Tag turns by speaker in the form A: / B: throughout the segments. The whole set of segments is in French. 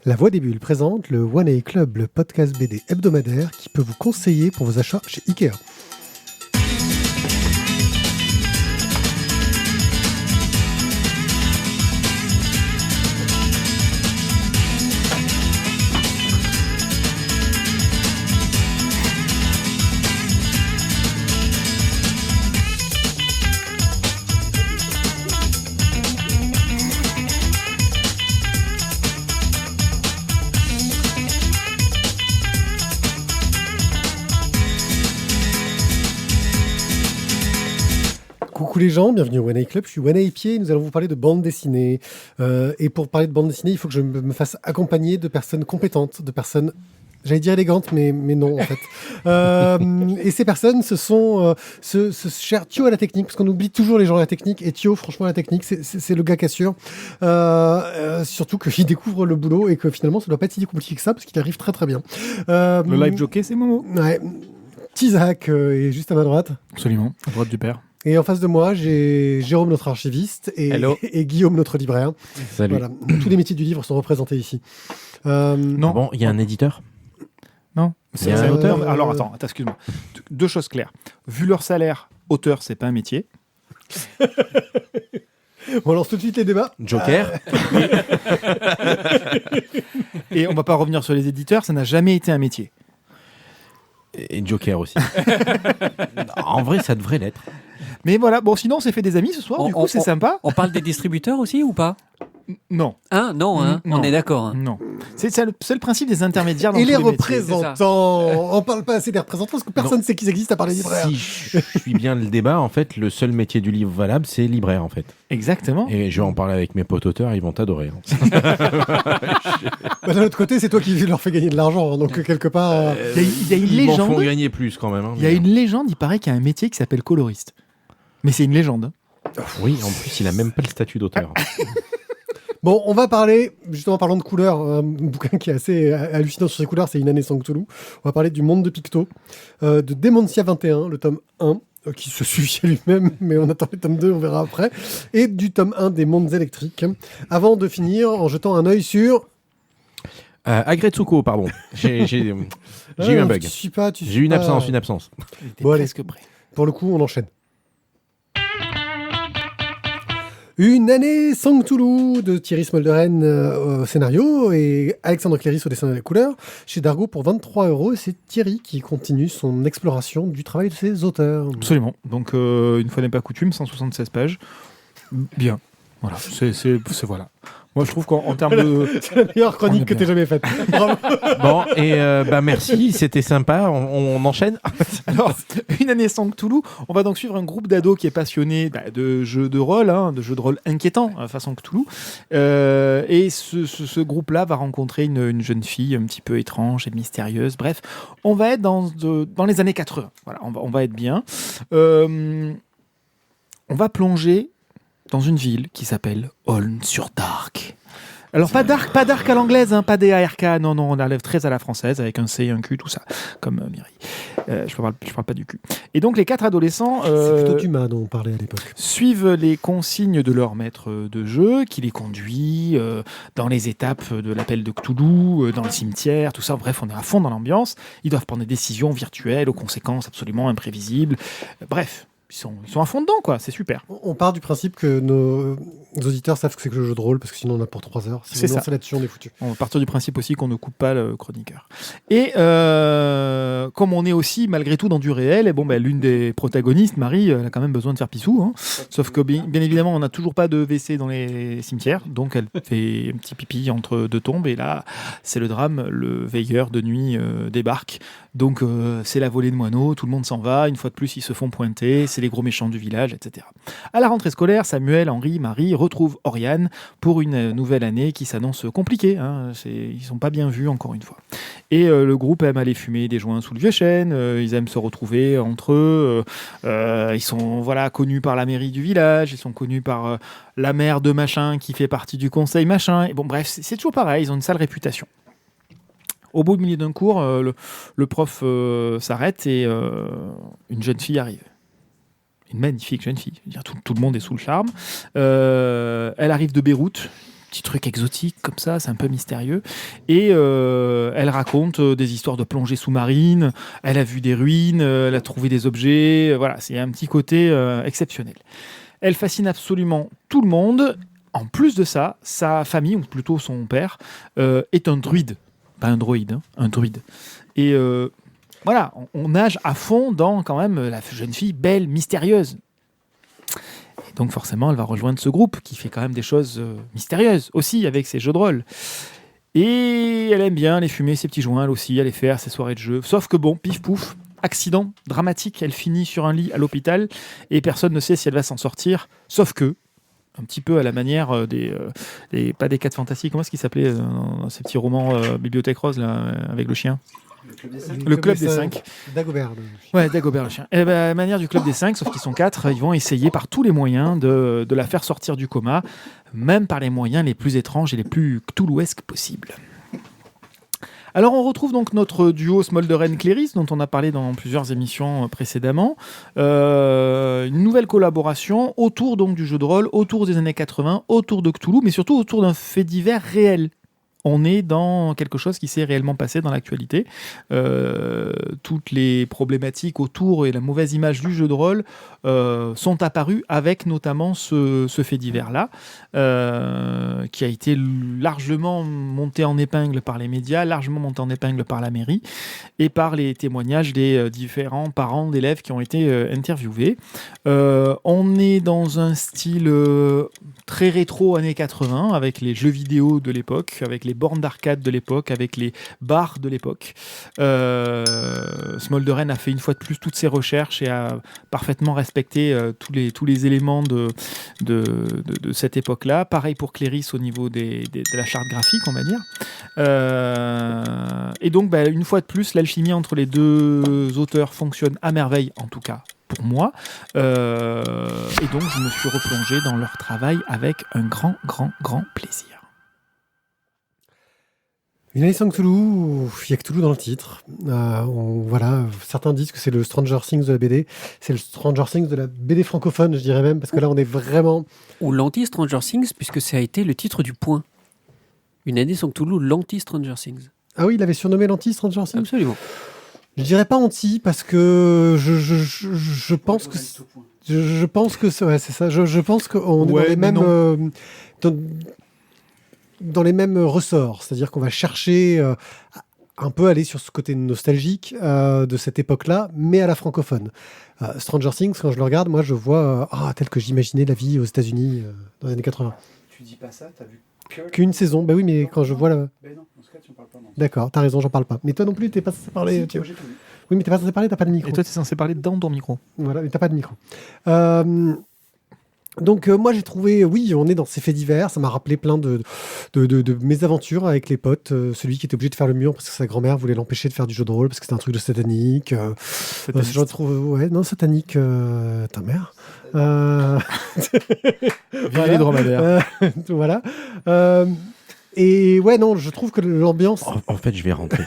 A: La Voix des Bulles présente le One A Club, le podcast BD hebdomadaire qui peut vous conseiller pour vos achats chez Ikea. Coucou les gens, bienvenue au One A Club, je suis One A Pied, nous allons vous parler de bande dessinée. Et pour parler de bande dessinée, il faut que je me fasse accompagner de personnes compétentes, de personnes, j'allais dire élégantes, mais non en fait. Et ces personnes, ce sont ce cher Thio à la technique, parce qu'on oublie toujours les gens à la technique, et Thio, franchement, à la technique, c'est le gars qui assure. Surtout qu'il découvre le boulot et que finalement, ça ne doit pas être si compliqué que ça, parce qu'il arrive très très bien.
B: Le live jockey, c'est Momo.
A: Ouais. Tizak est juste à ma droite.
B: Absolument, à droite du père.
A: Et en face de moi, j'ai Jérôme, notre archiviste, et Guillaume, notre libraire.
C: Salut.
A: Voilà. Tous les métiers du livre sont représentés ici.
B: Non.
C: Bon, il y a un éditeur.
B: Non.
C: Il y a un auteur.
B: Non, alors attends, excuse-moi. Deux choses claires. Vu leur salaire, auteur, c'est pas un métier.
A: On lance tout de suite les débats.
C: Joker.
B: Et on va pas revenir sur les éditeurs, ça n'a jamais été un métier.
C: Et Joker aussi. En vrai, ça devrait l'être.
B: Mais voilà, bon, sinon on s'est fait des amis ce soir, du coup c'est sympa.
D: On parle des distributeurs aussi ou pas ?
B: Non.
D: Hein ? Non, hein,
B: Non.
D: on est d'accord. Hein.
B: Non. C'est ça, c'est le principe des intermédiaires dans
A: Et
B: tous
A: les
B: métiers.
A: représentants. On parle pas assez des représentants parce que personne ne sait qu'ils existent à part les libraires.
C: Si je suis bien le débat, en fait, le seul métier du livre valable, c'est libraire, en fait.
B: Exactement.
C: Et je vais en parler avec mes potes auteurs, ils vont t'adorer.
A: Bah, d'un autre côté, c'est toi qui leur fais gagner de l'argent. Donc, quelque part.
B: Il y a une
C: Ils m'en font
B: légende.
C: gagner plus quand même. Hein,
B: Il y a une légende, il paraît qu'il y a un métier qui s'appelle coloriste. Mais c'est une légende.
C: Oui, en plus, il a même pas le statut d'auteur.
A: Bon, on va parler, justement, parlant de couleurs, un bouquin qui est assez hallucinant sur ses couleurs, c'est Une année sans Cthulhu. On va parler du Monde de Picto, de Dementia 21, le tome 1, qui se suffit à lui-même, mais on attend le tome 2, on verra après, et du tome 1 des Mondes électriques. Avant de finir, en jetant un œil sur...
C: Agretsuko, pardon. J'ai eu un bug. J'ai eu une absence.
A: Bon, allez,
B: Presque prêt.
A: pour le coup, on enchaîne. Une année sans Cthulhu de Thierry Smolderen au scénario et Alexandre Cléris au dessin et les couleurs chez Dargaud pour 23 €. Et c'est Thierry qui continue son exploration du travail de ses auteurs.
B: Absolument. Donc, une fois n'est pas coutume, 176 pages. Bien. Voilà. C'est voilà. Moi, je trouve qu'en termes de...
A: C'est la meilleure chronique que tu aies jamais faite. Bravo.
C: Bon, et merci, c'était sympa. On enchaîne.
B: Alors, Une année sans Cthulhu, on va donc suivre un groupe d'ados qui est passionné de jeux de rôle, de jeux de rôle inquiétants, façon Cthulhu. Et ce groupe-là va rencontrer une jeune fille un petit peu étrange et mystérieuse. Bref, on va être dans les années 80. Voilà, on va être bien. On va plonger dans une ville qui s'appelle Holm-sur-Dark. Alors pas dark à l'anglaise, pas D-A-R-K, non, on enlève très à la française, avec un C et un Q, tout ça, comme Mireille. Je parle pas du cul. Et donc les 4 adolescents
A: C'est plutôt Dumas dont on parlait à l'époque.
B: suivent les consignes de leur maître de jeu, qui les conduit dans les étapes de l'appel de Cthulhu, dans le cimetière, tout ça. Bref, on est à fond dans l'ambiance. Ils doivent prendre des décisions virtuelles, aux conséquences absolument imprévisibles. Bref. Ils sont à fond dedans, quoi. C'est super.
A: On part du principe que nos auditeurs savent que c'est que le jeu de rôle, parce que sinon on a pour 3 heures. Si
B: C'est
A: on
B: ça.
A: lance là-dessus, on est foutu.
B: On va partir du principe aussi qu'on ne coupe pas le chroniqueur. Et comme on est aussi, malgré tout, dans du réel, et l'une des protagonistes, Marie, elle a quand même besoin de faire pissou. Sauf que, bien évidemment, on n'a toujours pas de WC dans les cimetières. Donc, elle fait un petit pipi entre deux tombes. Et là, c'est le drame. Le veilleur de nuit débarque. Donc, c'est la volée de moineaux. Tout le monde s'en va. Une fois de plus, ils se font pointer. C'est les gros méchants du village, etc. À la rentrée scolaire, Samuel, Henri, Marie retrouvent Oriane pour une nouvelle année qui s'annonce compliquée. Ils sont pas bien vus, encore une fois. Et le groupe aime aller fumer des joints sous le vieux chêne. Ils aiment se retrouver entre eux. Ils sont connus par la mairie du village. Ils sont connus par la mère de machin qui fait partie du conseil machin. Et bref, c'est toujours pareil. Ils ont une sale réputation. Au bout du milieu d'un cours, le prof s'arrête et une jeune fille arrive. Une magnifique jeune fille. Je veux dire, tout le monde est sous le charme. Elle arrive de Beyrouth. petits trucs exotiques comme ça, c'est un peu mystérieux. Et elle raconte des histoires de plongée sous-marine, elle a vu des ruines, elle a trouvé des objets, voilà, c'est un petit côté exceptionnel. Elle fascine absolument tout le monde. En plus de ça, sa famille, ou plutôt son père, est un druide. Pas un droïde, hein, un druide. Et voilà, on nage à fond dans quand même la jeune fille belle, mystérieuse. Et donc forcément, elle va rejoindre ce groupe qui fait quand même des choses mystérieuses aussi avec ses jeux de rôle. Et elle aime bien aller fumer ses petits joints, elle aussi, aller faire ses soirées de jeu. Sauf que bon, pif pouf, accident dramatique, elle finit sur un lit à l'hôpital et personne ne sait si elle va s'en sortir. Sauf que, un petit peu à la manière pas des 4 fantastiques, comment est-ce qu'il s'appelait dans ces petits romans Bibliothèque Rose là, avec le chien? Le club des 5.
A: Dagobert.
B: Ouais, Dagobert le chien. Et ben, à la manière du club des 5, sauf qu'ils sont 4, ils vont essayer par tous les moyens de la faire sortir du coma, même par les moyens les plus étranges et les plus cthulhuesques possibles. Alors on retrouve donc notre duo Smolderen-Cléris, dont on a parlé dans plusieurs émissions précédemment. Une nouvelle collaboration autour donc du jeu de rôle, autour des années 80, autour de Cthulhu, mais surtout autour d'un fait divers réel. On est dans quelque chose qui s'est réellement passé dans l'actualité. Toutes les problématiques autour et la mauvaise image du jeu de rôle sont apparues avec notamment ce fait divers-là, qui a été largement monté en épingle par les médias, largement monté en épingle par la mairie et par les témoignages des différents parents d'élèves qui ont été interviewés. On est dans un style très rétro années 80, avec les jeux vidéo de l'époque, avec les bornes d'arcade de l'époque, avec les bars de l'époque. Smolderen a fait une fois de plus toutes ses recherches et a parfaitement respecté tous les éléments de cette époque-là. Pareil pour Cléris au niveau de la charte graphique, on va dire. Et donc, une fois de plus, l'alchimie entre les deux auteurs fonctionne à merveille, en tout cas pour moi. Et donc, je me suis replongé dans leur travail avec un grand plaisir.
A: Une année sans Cthulhu, il y a Cthulhu dans le titre. Voilà, certains disent que c'est le Stranger Things de la BD. C'est le Stranger Things de la BD francophone, je dirais même, parce que là, on est vraiment...
D: Ou l'anti-Stranger Things, puisque ça a été le titre du Point. Une année sans Cthulhu, l'anti-Stranger Things.
A: Ah oui, il avait surnommé l'anti-Stranger Things ?
D: Absolument.
A: Je dirais pas anti, parce que je pense que... Je pense que c'est ça. Je pense qu'on est dans les mêmes... dans les mêmes ressorts, c'est-à-dire qu'on va chercher un peu aller sur ce côté nostalgique de cette époque-là, mais à la francophone. Stranger Things, quand je le regarde, moi je vois tel que j'imaginais la vie aux États-Unis dans les années 80.
E: Tu dis pas ça, t'as vu
A: qu'une saison. Ben oui, mais quand je vois la...
E: Ben non, dans ce cas, tu en parles pas. Non.
A: D'accord, t'as raison, j'en parle pas. Mais toi non plus, t'es pas censé parler.
E: Si, moi, j'ai tout vu.
A: Oui, mais t'es pas censé parler, t'as pas de micro.
B: Et toi, t'es censé parler dans ton micro.
A: Voilà, mais t'as pas de micro. Donc moi j'ai trouvé, oui, on est dans ces faits divers, ça m'a rappelé plein de mes aventures avec les potes, celui qui était obligé de faire le mur parce que sa grand-mère voulait l'empêcher de faire du jeu de rôle parce que c'était un truc de satanique. Ce genre de satanique, ta mère.
B: Vive les dromadaires.
A: Voilà. Et ouais, non, je trouve que l'ambiance...
C: En fait, je vais rentrer.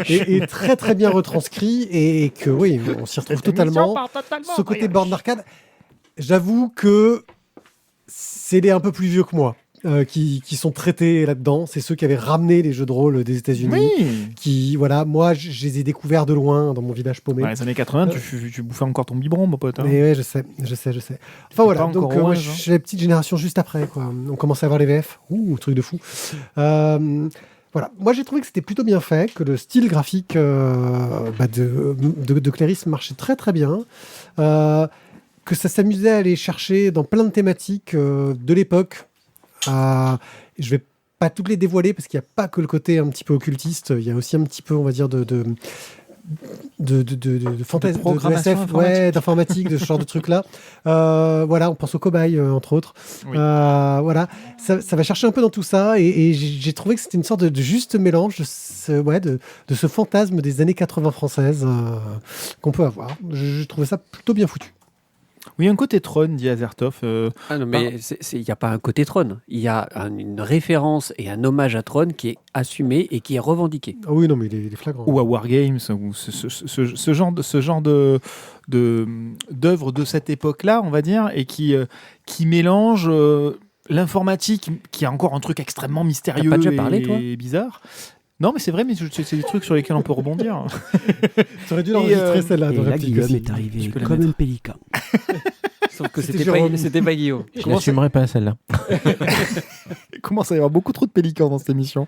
A: est très très bien retranscrit et que oui, on s'y retrouve totalement. Ce côté borne d'arcade... J'avoue que c'est les un peu plus vieux que moi qui sont traités là-dedans. C'est ceux qui avaient ramené les jeux de rôle des États-Unis.
B: Oui.
A: Qui, voilà, moi, je les ai découverts de loin dans mon village paumé.
B: Dans les années 80, tu bouffais encore ton biberon, mon pote. Hein.
A: Mais ouais, je sais. Enfin voilà, donc moi, je
B: hein.
A: suis la petite génération juste après, quoi. On commençait à voir les VF. Truc de fou. Voilà, moi j'ai trouvé que c'était plutôt bien fait, que le style graphique de Cléris marchait très très bien. Que ça s'amusait à aller chercher dans plein de thématiques de l'époque. Je vais pas toutes les dévoiler parce qu'il n'y a pas que le côté un petit peu occultiste, il y a aussi un petit peu, on va dire, de fantasme, de SF, d'informatique, de ce genre de trucs-là. Voilà, on pense aux cobayes, entre autres. Oui. Voilà, ça va chercher un peu dans tout ça et j'ai trouvé que c'était une sorte de juste mélange de ce fantasme des années 80 françaises qu'on peut avoir. Je trouvais ça plutôt bien foutu.
B: Oui, un côté Tron, dit Azertov.
D: Ah non, mais il n'y a pas un côté Tron. Il y a une référence et un hommage à Tron qui est assumé et qui est revendiqué.
A: Ah oui, non, mais il est flagrant.
B: Ou à Wargames, ou ce genre d'œuvre de cette époque-là, on va dire, et qui mélange l'informatique, qui est encore un truc extrêmement mystérieux
D: T'as pas déjà parlé, toi
B: et bizarre. Non, mais c'est vrai, mais c'est des trucs sur lesquels on peut rebondir.
A: Tu aurais dû l'enregistrer celle-là.
F: Et
A: dans
F: là,
A: la
F: Guillaume
A: petite
F: est arrivé
B: Je peux la
F: comme
B: mettre.
F: un pélican.
D: Sauf que
A: C'était
D: c'était pas Guillaume.
C: Je n'assumerai pas celle-là.
B: Il commence à y avoir beaucoup trop de pélicans dans cette émission.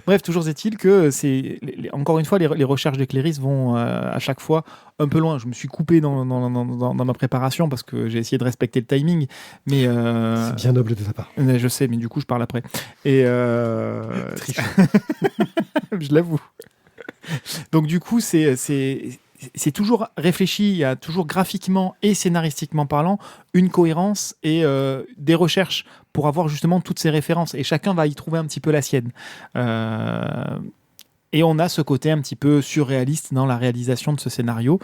B: Bref, toujours est-il que encore une fois, les recherches de Cléris vont à chaque fois un peu loin. Je me suis coupé dans ma préparation parce que j'ai essayé de respecter le timing. Mais
A: C'est bien noble de ta part.
B: je sais, mais du coup, je parle après. Et je l'avoue. Donc du coup, c'est toujours réfléchi, il y a toujours graphiquement et scénaristiquement parlant une cohérence et des recherches pour avoir justement toutes ces références. Et chacun va y trouver un petit peu la sienne. Et on a ce côté un petit peu surréaliste dans la réalisation de ce scénario,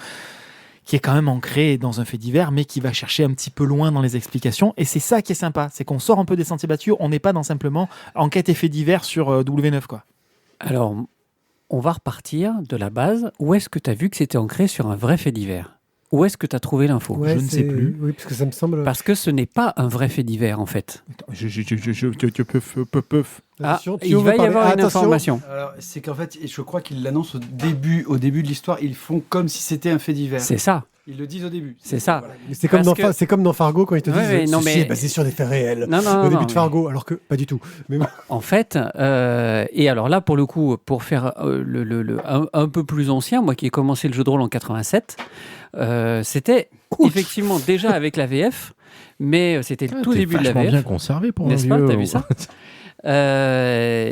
B: qui est quand même ancré dans un fait divers, mais qui va chercher un petit peu loin dans les explications. Et c'est ça qui est sympa, c'est qu'on sort un peu des sentiers battus, on n'est pas dans simplement enquête et fait divers sur W9, quoi.
D: Alors, on va repartir de la base. Où est-ce que tu as vu que c'était ancré sur un vrai fait divers ? Où est-ce que tu as trouvé l'info ?
A: Ouais,
B: Je ne sais plus.
A: Oui, parce que ça me semble.
D: Parce que ce n'est pas un vrai fait divers, en fait.
A: Attention,
D: il
A: Thio
D: va
A: veut
D: y
A: parler.
D: avoir une
A: Attention.
D: information.
E: Alors, c'est qu'en fait, je crois qu'ils l'annoncent au début de l'histoire, ils font comme si c'était un fait divers.
D: C'est ça.
E: Ils le disent au début.
D: C'est ça.
E: Voilà.
A: C'est comme,
D: Parce
A: c'est comme dans Fargo quand ils te
D: Ouais,
A: disent
D: ouais, non,
A: ceci
D: mais-
A: est basé sur des faits réels.
D: Non, non,
A: Au
D: non,
A: début
D: non,
A: de Fargo, alors que pas du tout. Mais
D: En fait, et alors là, pour le coup, pour faire un peu plus ancien, moi qui ai commencé le jeu de rôle en 87, c'était effectivement déjà avec la VF, mais c'était le tout
C: T'es
D: début de la
C: vachement
D: VF.
C: bien conservé pour
D: N'est-ce
C: un
D: pas,
C: vieux.
D: t'as vu ça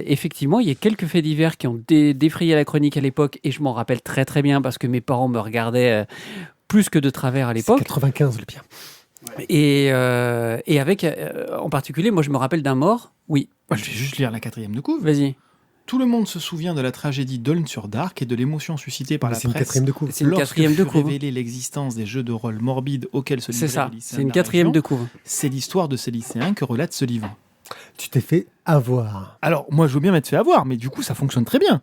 D: Effectivement, il y a quelques faits divers qui ont défrayé la chronique à l'époque, et je m'en rappelle très très bien parce que mes parents me regardaient plus que de travers à
A: c'est
D: l'époque.
A: 95 le pire.
D: Et avec, en particulier, moi je me rappelle d'un mort. Oui,
B: Je vais juste lire la 4e de couve.
D: vas-y.
B: Tout le monde se souvient de la tragédie d'Aulne-sur-Dark et de l'émotion suscitée par la
A: C'est une
B: presse
A: quatrième de couve.
D: C'est une
B: lorsque
D: quatrième de
B: fut
D: couve.
B: révélée l'existence des jeux de rôle morbides auxquels se
D: C'est
B: livraient
D: ça,
B: les lycéens
D: c'est une
B: de la
D: quatrième
B: région.
D: de couve.
B: C'est l'histoire de ces lycéens que relate ce livre.
A: Tu t'es fait avoir.
B: Alors, moi, je veux bien m'être fait avoir, mais du coup, ça fonctionne très bien.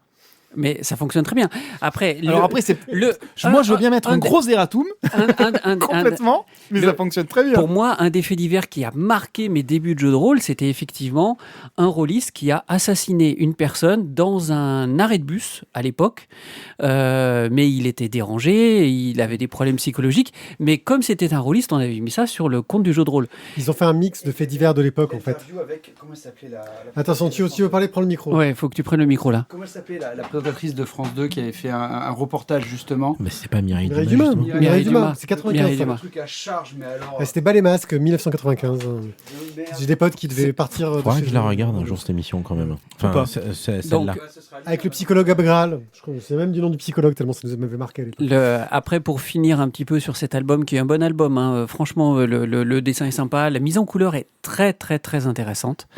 D: Mais ça fonctionne très bien. Après,
B: Alors après, c'est...
D: le,
B: moi, je veux bien mettre un
D: des-
B: gros erratum,
D: un-
B: complètement, mais
D: le-
B: ça fonctionne très bien.
D: Pour moi, un des faits divers qui a marqué mes débuts de jeu de rôle, c'était effectivement un rôliste qui a assassiné une personne dans un arrêt de bus à l'époque. Mais il était dérangé, il avait des problèmes psychologiques. Mais comme c'était un rôliste, on avait mis ça sur le compte du jeu de rôle.
A: Ils ont fait un mix de faits divers de l'époque en fait.
E: Interview avec, comment elle s'appelait
A: Attention, Thio, si tu veux parler, prends le micro.
D: Ouais, il faut que tu prennes le micro là.
E: Comment elle s'appelait la présentatrice de France 2 qui avait fait un reportage justement.
C: Mais c'est pas Mireille
A: Mireille
C: Dumas,
A: Dumas.
C: justement.
A: Mireille
D: Dumas.
A: Dumas. C'est 95.
D: Mireille
A: ça.
D: Dumas.
E: Un truc à charge, mais alors.
A: C'était Bas les masques, 1995. J'ai des potes qui devaient partir de
C: Faudrait
A: chez
C: que je la
A: eux.
C: regarde un jour cette émission quand même.
B: Ou
C: Enfin,
B: pas.
C: celle-là.
A: Avec le psychologue Abgral. Je crois que c'est même du nom du psychologue tellement ça nous m'avait marqué à l'époque.
D: Après, pour finir un petit peu sur cet album, qui est un bon album, hein, franchement, le dessin est sympa, la mise en couleur est très très très intéressante.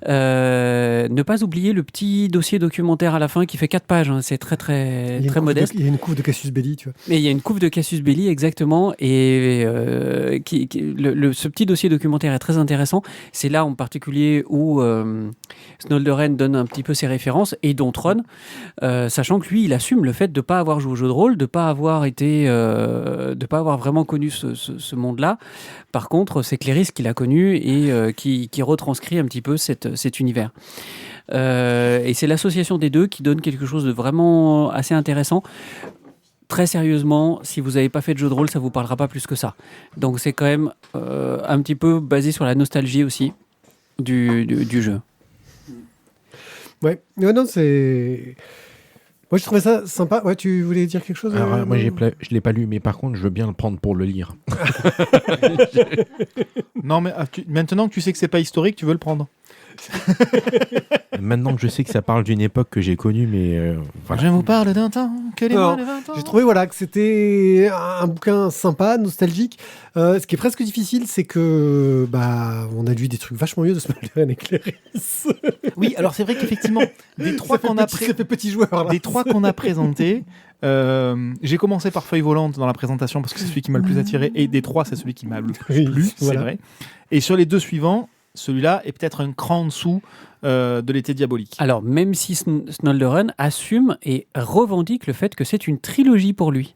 D: Ne pas oublier le petit dossier documentaire à la fin qui fait 4 pages, hein, c'est très très
A: Il y a une
D: très
A: couve
D: modeste.
A: il y a une couve de Cassius Belli, tu vois.
D: Mais il y a une couve de Cassius Belli, exactement, et ce petit dossier documentaire est très intéressant. C'est là en particulier où Snolderen donne un petit peu ses références, et dont Tron, sachant que lui, il assume le fait de ne pas avoir joué au jeu de rôle, de ne pas avoir vraiment connu ce monde-là. Par contre, c'est Cléris qui l'a connu et qui retranscrit un petit peu cet univers. Et c'est l'association des deux qui donne quelque chose de vraiment assez intéressant. Très sérieusement, si vous n'avez pas fait de jeu de rôle, ça ne vous parlera pas plus que ça. Donc c'est quand même un petit peu basé sur la nostalgie aussi du jeu.
A: Ouais, non, c'est. Moi, je trouvais ça sympa. Ouais, tu voulais dire quelque chose
C: Alors, moi, je l'ai pas lu, mais par contre, je veux bien le prendre pour le lire.
B: Non, mais maintenant que tu sais que c'est pas historique, tu veux le prendre.
C: Maintenant que je sais que ça parle d'une époque que j'ai connue, mais voilà.
B: Je vous parle d'un temps que les
A: Alors,
B: moins de 20 ans.
A: J'ai trouvé voilà, que c'était un bouquin sympa, nostalgique. Ce qui est presque difficile, c'est que on a lu des trucs vachement mieux de Snolderen et Cléris.
B: Oui, alors c'est vrai qu'effectivement, des trois qu'on a
A: ça fait petit joueur. Là.
B: des trois qu'on a présentés, j'ai commencé par Feuille volante dans la présentation parce que c'est celui qui m'a le plus attiré, et des trois, c'est celui qui m'a le plus
A: Oui,
B: plu, c'est
A: voilà.
B: vrai. Et sur les deux suivants, celui-là est peut-être un cran en dessous de l'été diabolique.
D: Alors, même si Snolderen assume et revendique le fait que c'est une trilogie pour lui.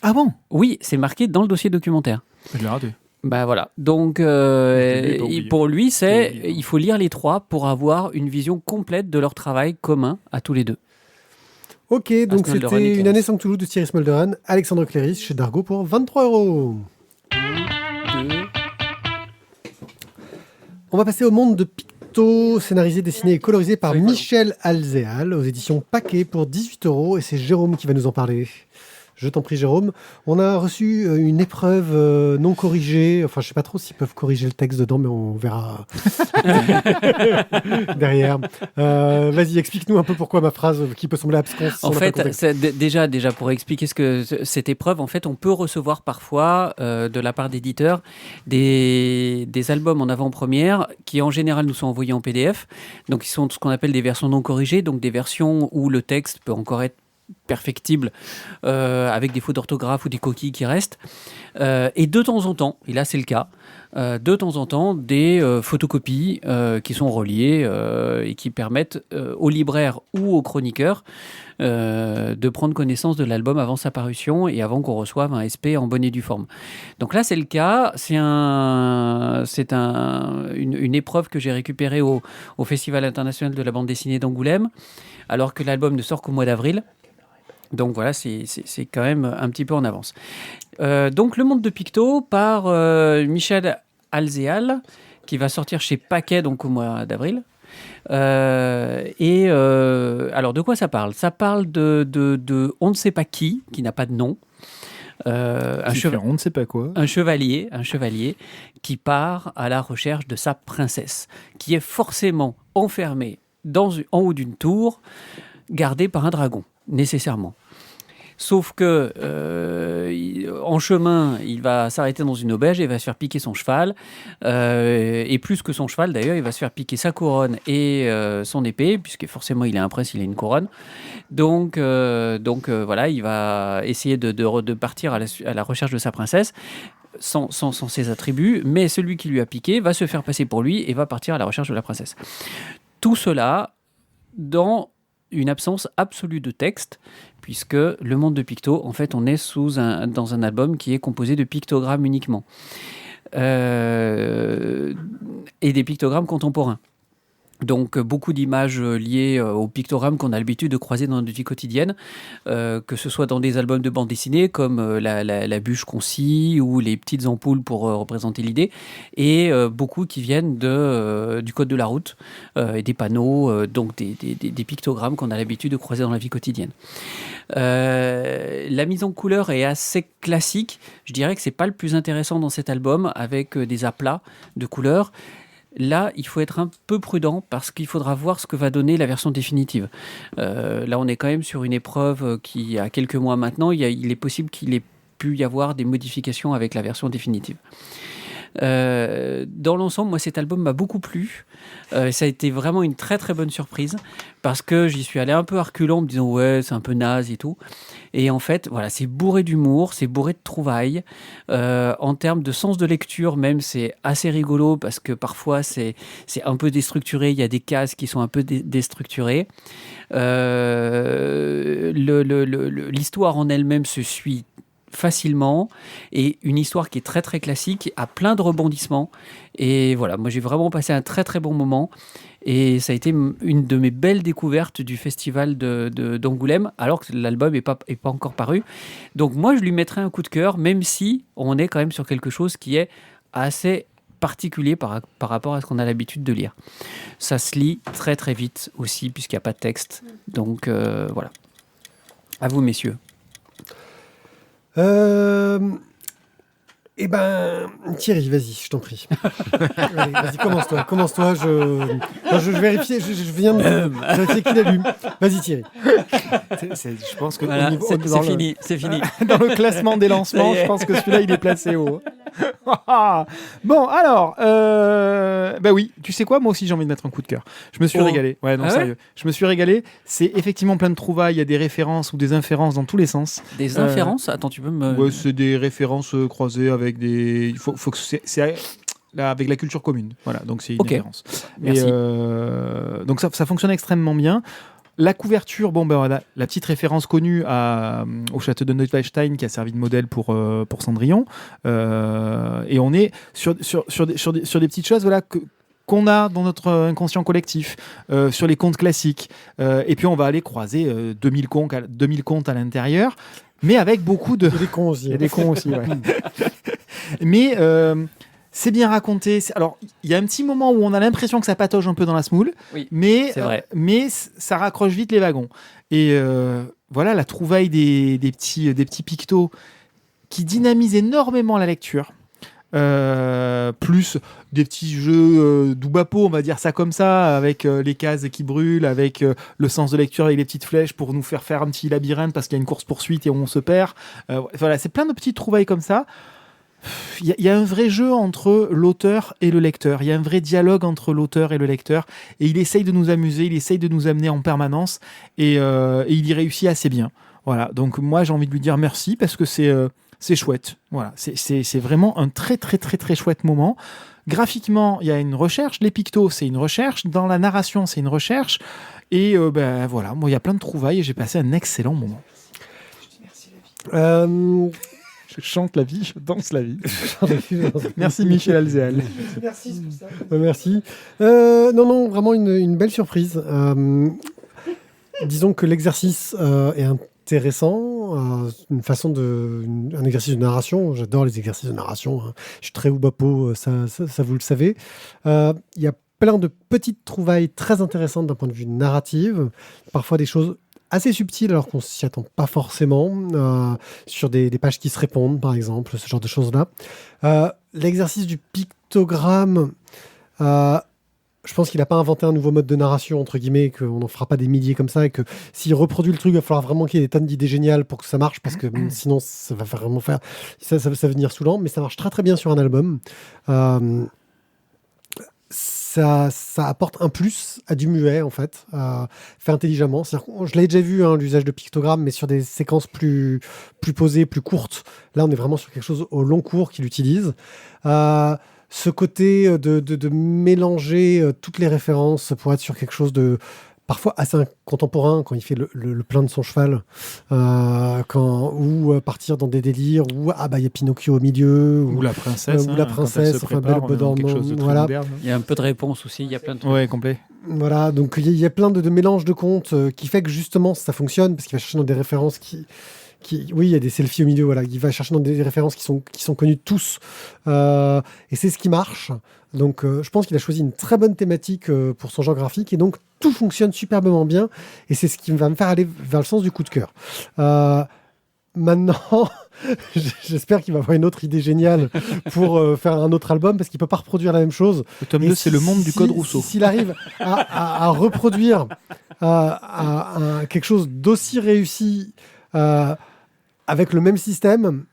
B: Ah bon?
D: Oui, c'est marqué dans le dossier documentaire.
B: Je l'ai raté.
D: Bah voilà. Donc, pour lui, il faut lire les trois pour avoir une vision complète de leur travail commun à tous les deux.
A: Ok, donc c'était Une année sans Cthulhu de Thierry Smolderan, Alexandre Cléris chez Dargaud pour 23€. On va passer au monde de Picto, scénarisé, dessiné et colorisé par Michel Alzéal aux éditions Paquet pour 18€. Et c'est Jérôme qui va nous en parler. Je t'en prie, Jérôme. On a reçu une épreuve non corrigée. Enfin, je ne sais pas trop s'ils peuvent corriger le texte dedans, mais on verra derrière. Vas-y, explique-nous un peu pourquoi ma phrase qui peut sembler absconce.
D: En fait, déjà pour expliquer cette épreuve, en fait, on peut recevoir parfois de la part d'éditeurs des albums en avant-première qui, en général, nous sont envoyés en PDF. Donc, ils sont ce qu'on appelle des versions non corrigées, donc des versions où le texte peut encore être perfectible avec des fautes d'orthographe ou des coquilles qui restent et de temps en temps, et là c'est le cas, de temps en temps des photocopies qui sont reliées et qui permettent aux libraires ou aux chroniqueurs de prendre connaissance de l'album avant sa parution et avant qu'on reçoive un SP en bonne et due forme. Donc là c'est le cas, c'est une épreuve que j'ai récupérée au Festival international de la bande dessinée d'Angoulême alors que l'album ne sort qu'au mois d'avril. Donc voilà, c'est quand même un petit peu en avance. Donc Le Monde de Picto par Michel Alzéal, qui va sortir chez Paquet donc au mois d'avril. Alors de quoi ça parle ? Ça parle de on ne sait pas qui n'a pas de nom.
B: On ne sait pas quoi.
D: Un chevalier qui part à la recherche de sa princesse, qui est forcément enfermée en haut d'une tour, gardée par un dragon, nécessairement. Sauf que en chemin, il va s'arrêter dans une auberge et il va se faire piquer son cheval. Et plus que son cheval, d'ailleurs, il va se faire piquer sa couronne et son épée, puisque forcément, il est un prince, il a une couronne. Donc voilà, il va essayer de partir à la recherche de sa princesse. Sans ses attributs, mais celui qui lui a piqué va se faire passer pour lui et va partir à la recherche de la princesse. Tout cela dans une absence absolue de texte, puisque Le Monde de Picto, en fait, on est dans un album qui est composé de pictogrammes uniquement. Et des pictogrammes contemporains. Donc beaucoup d'images liées aux pictogrammes qu'on a l'habitude de croiser dans notre vie quotidienne, que ce soit dans des albums de bande dessinée comme la bûche qu'on scie ou les petites ampoules pour représenter l'idée, et beaucoup qui viennent du code de la route et des panneaux, donc des pictogrammes qu'on a l'habitude de croiser dans la vie quotidienne. La mise en couleur est assez classique. Je dirais que c'est pas le plus intéressant dans cet album, avec des aplats de couleurs. Là, il faut être un peu prudent parce qu'il faudra voir ce que va donner la version définitive. Là, on est quand même sur une épreuve qui a quelques mois maintenant. Il est possible qu'il ait pu y avoir des modifications avec la version définitive. Dans l'ensemble, moi, cet album m'a beaucoup plu. Ça a été vraiment une très très bonne surprise parce que j'y suis allé un peu à reculons en me disant ouais, c'est un peu naze et tout. Et en fait, voilà, c'est bourré d'humour, c'est bourré de trouvailles. En termes de sens de lecture, même, c'est assez rigolo parce que parfois c'est un peu déstructuré. Il y a des cases qui sont un peu déstructurées. L'histoire en elle-même se suit facilement, et une histoire qui est très très classique, a plein de rebondissements, et voilà, moi j'ai vraiment passé un très très bon moment, et ça a été une de mes belles découvertes du festival d'Angoulême, alors que l'album n'est pas encore paru. Donc moi je lui mettrais un coup de cœur, même si on est quand même sur quelque chose qui est assez particulier par rapport à ce qu'on a l'habitude de lire. Ça se lit très très vite aussi, puisqu'il n'y a pas de texte, donc voilà. À vous, messieurs.
A: Eh ben, Thierry, vas-y, je t'en prie. Allez, vas-y, commence-toi. Je vérifie, je viens de vérifier qui l'allume. Vas-y, Thierry.
B: Je pense que
D: voilà, c'est fini.
B: Dans le classement des lancements, je pense que celui-là, il est placé haut. Bon, alors, bah oui, tu sais quoi, moi aussi j'ai envie de mettre un coup de cœur. Je me suis régalé. Ouais, non, sérieux. Je me suis régalé. C'est effectivement plein de trouvailles. Il y a des références ou des inférences dans tous les sens.
D: Des inférences ? Attends, tu peux me.
B: Ouais, c'est des références croisées avec des. Il faut que c'est là, avec la culture commune. Voilà, donc c'est une référence.
D: Merci.
B: Donc ça fonctionne extrêmement bien. La couverture, la petite référence connue au château de Neuschwanstein qui a servi de modèle pour Cendrillon. Et on est sur des petites choses qu'on a dans notre inconscient collectif, sur les contes classiques. Et puis on va aller croiser 2000 contes à l'intérieur, mais avec beaucoup de...
A: Il y a des cons aussi.
B: Il y a des cons aussi, ouais. Mais c'est bien raconté. Alors, il y a un petit moment où on a l'impression que ça patauge un peu dans la semoule,
D: Oui,
B: mais
D: c'est vrai.
B: Mais ça raccroche vite les wagons. Et voilà, la trouvaille des petits pictos qui dynamisent énormément la lecture. Plus des petits jeux d'oubapo, on va dire ça comme ça, avec les cases qui brûlent, avec le sens de lecture avec les petites flèches pour nous faire un petit labyrinthe parce qu'il y a une course-poursuite et on se perd. Voilà, c'est plein de petites trouvailles comme ça. Il y a un vrai jeu entre l'auteur et le lecteur. Il y a un vrai dialogue entre l'auteur et le lecteur. Et il essaye de nous amuser, il essaye de nous amener en permanence. Et il y réussit assez bien. Voilà, donc moi j'ai envie de lui dire merci parce que c'est chouette. Voilà, c'est vraiment un très très très très chouette moment. Graphiquement, il y a une recherche. Les pictos, c'est une recherche. Dans la narration, c'est une recherche. Et voilà, moi il y a plein de trouvailles et j'ai passé un excellent moment. Je chante la vie, je danse la vie. Merci Michel Alzéal.
A: Merci pour ça. Merci. Non, vraiment une belle surprise. Disons que l'exercice est intéressant, un exercice de narration. J'adore les exercices de narration. Hein. Je suis très oubapo, ça vous le savez. Il y a plein de petites trouvailles très intéressantes d'un point de vue narratif. Parfois des choses assez subtiles alors qu'on s'y attend pas forcément, sur des pages qui se répondent par exemple, ce genre de choses-là. L'exercice du pictogramme, je pense qu'il n'a pas inventé un nouveau mode de narration, entre guillemets, qu'on n'en fera pas des milliers comme ça, et que s'il reproduit le truc, il va falloir vraiment qu'il y ait des tonnes d'idées géniales pour que ça marche, parce que sinon ça va vraiment faire... Ça va venir saoulant, mais ça marche très très bien sur un album. Ça apporte un plus à du muet, en fait, fait intelligemment. Je l'ai déjà vu, l'usage de pictogrammes, mais sur des séquences plus posées, plus courtes. Là, on est vraiment sur quelque chose au long cours qu'il utilise. Ce côté de mélanger toutes les références pour être sur quelque chose de parfois assez contemporain, quand il fait le plein de son cheval, ou partir dans des délires, où il y a Pinocchio au milieu,
B: ou la princesse,
A: Belle au bout dormant, voilà.
D: Il y a un peu de réponse aussi, il y a plein de trucs.
B: Ouais, complet.
A: Voilà, donc il y a plein de mélanges de contes qui fait que justement ça fonctionne, parce qu'il va chercher dans des références oui, il y a des selfies au milieu, voilà. Il va chercher dans des références qui sont connues de tous. Et c'est ce qui marche. Donc, je pense qu'il a choisi une très bonne thématique pour son genre graphique. Et donc, tout fonctionne superbement bien. Et c'est ce qui va me faire aller vers le sens du coup de cœur. Maintenant, j'espère qu'il va avoir une autre idée géniale pour faire un autre album, parce qu'il ne peut pas reproduire la même chose.
B: Le tome 2, c'est le monde du code Rousseau.
A: S'il arrive à reproduire quelque chose d'aussi réussi... avec le même système,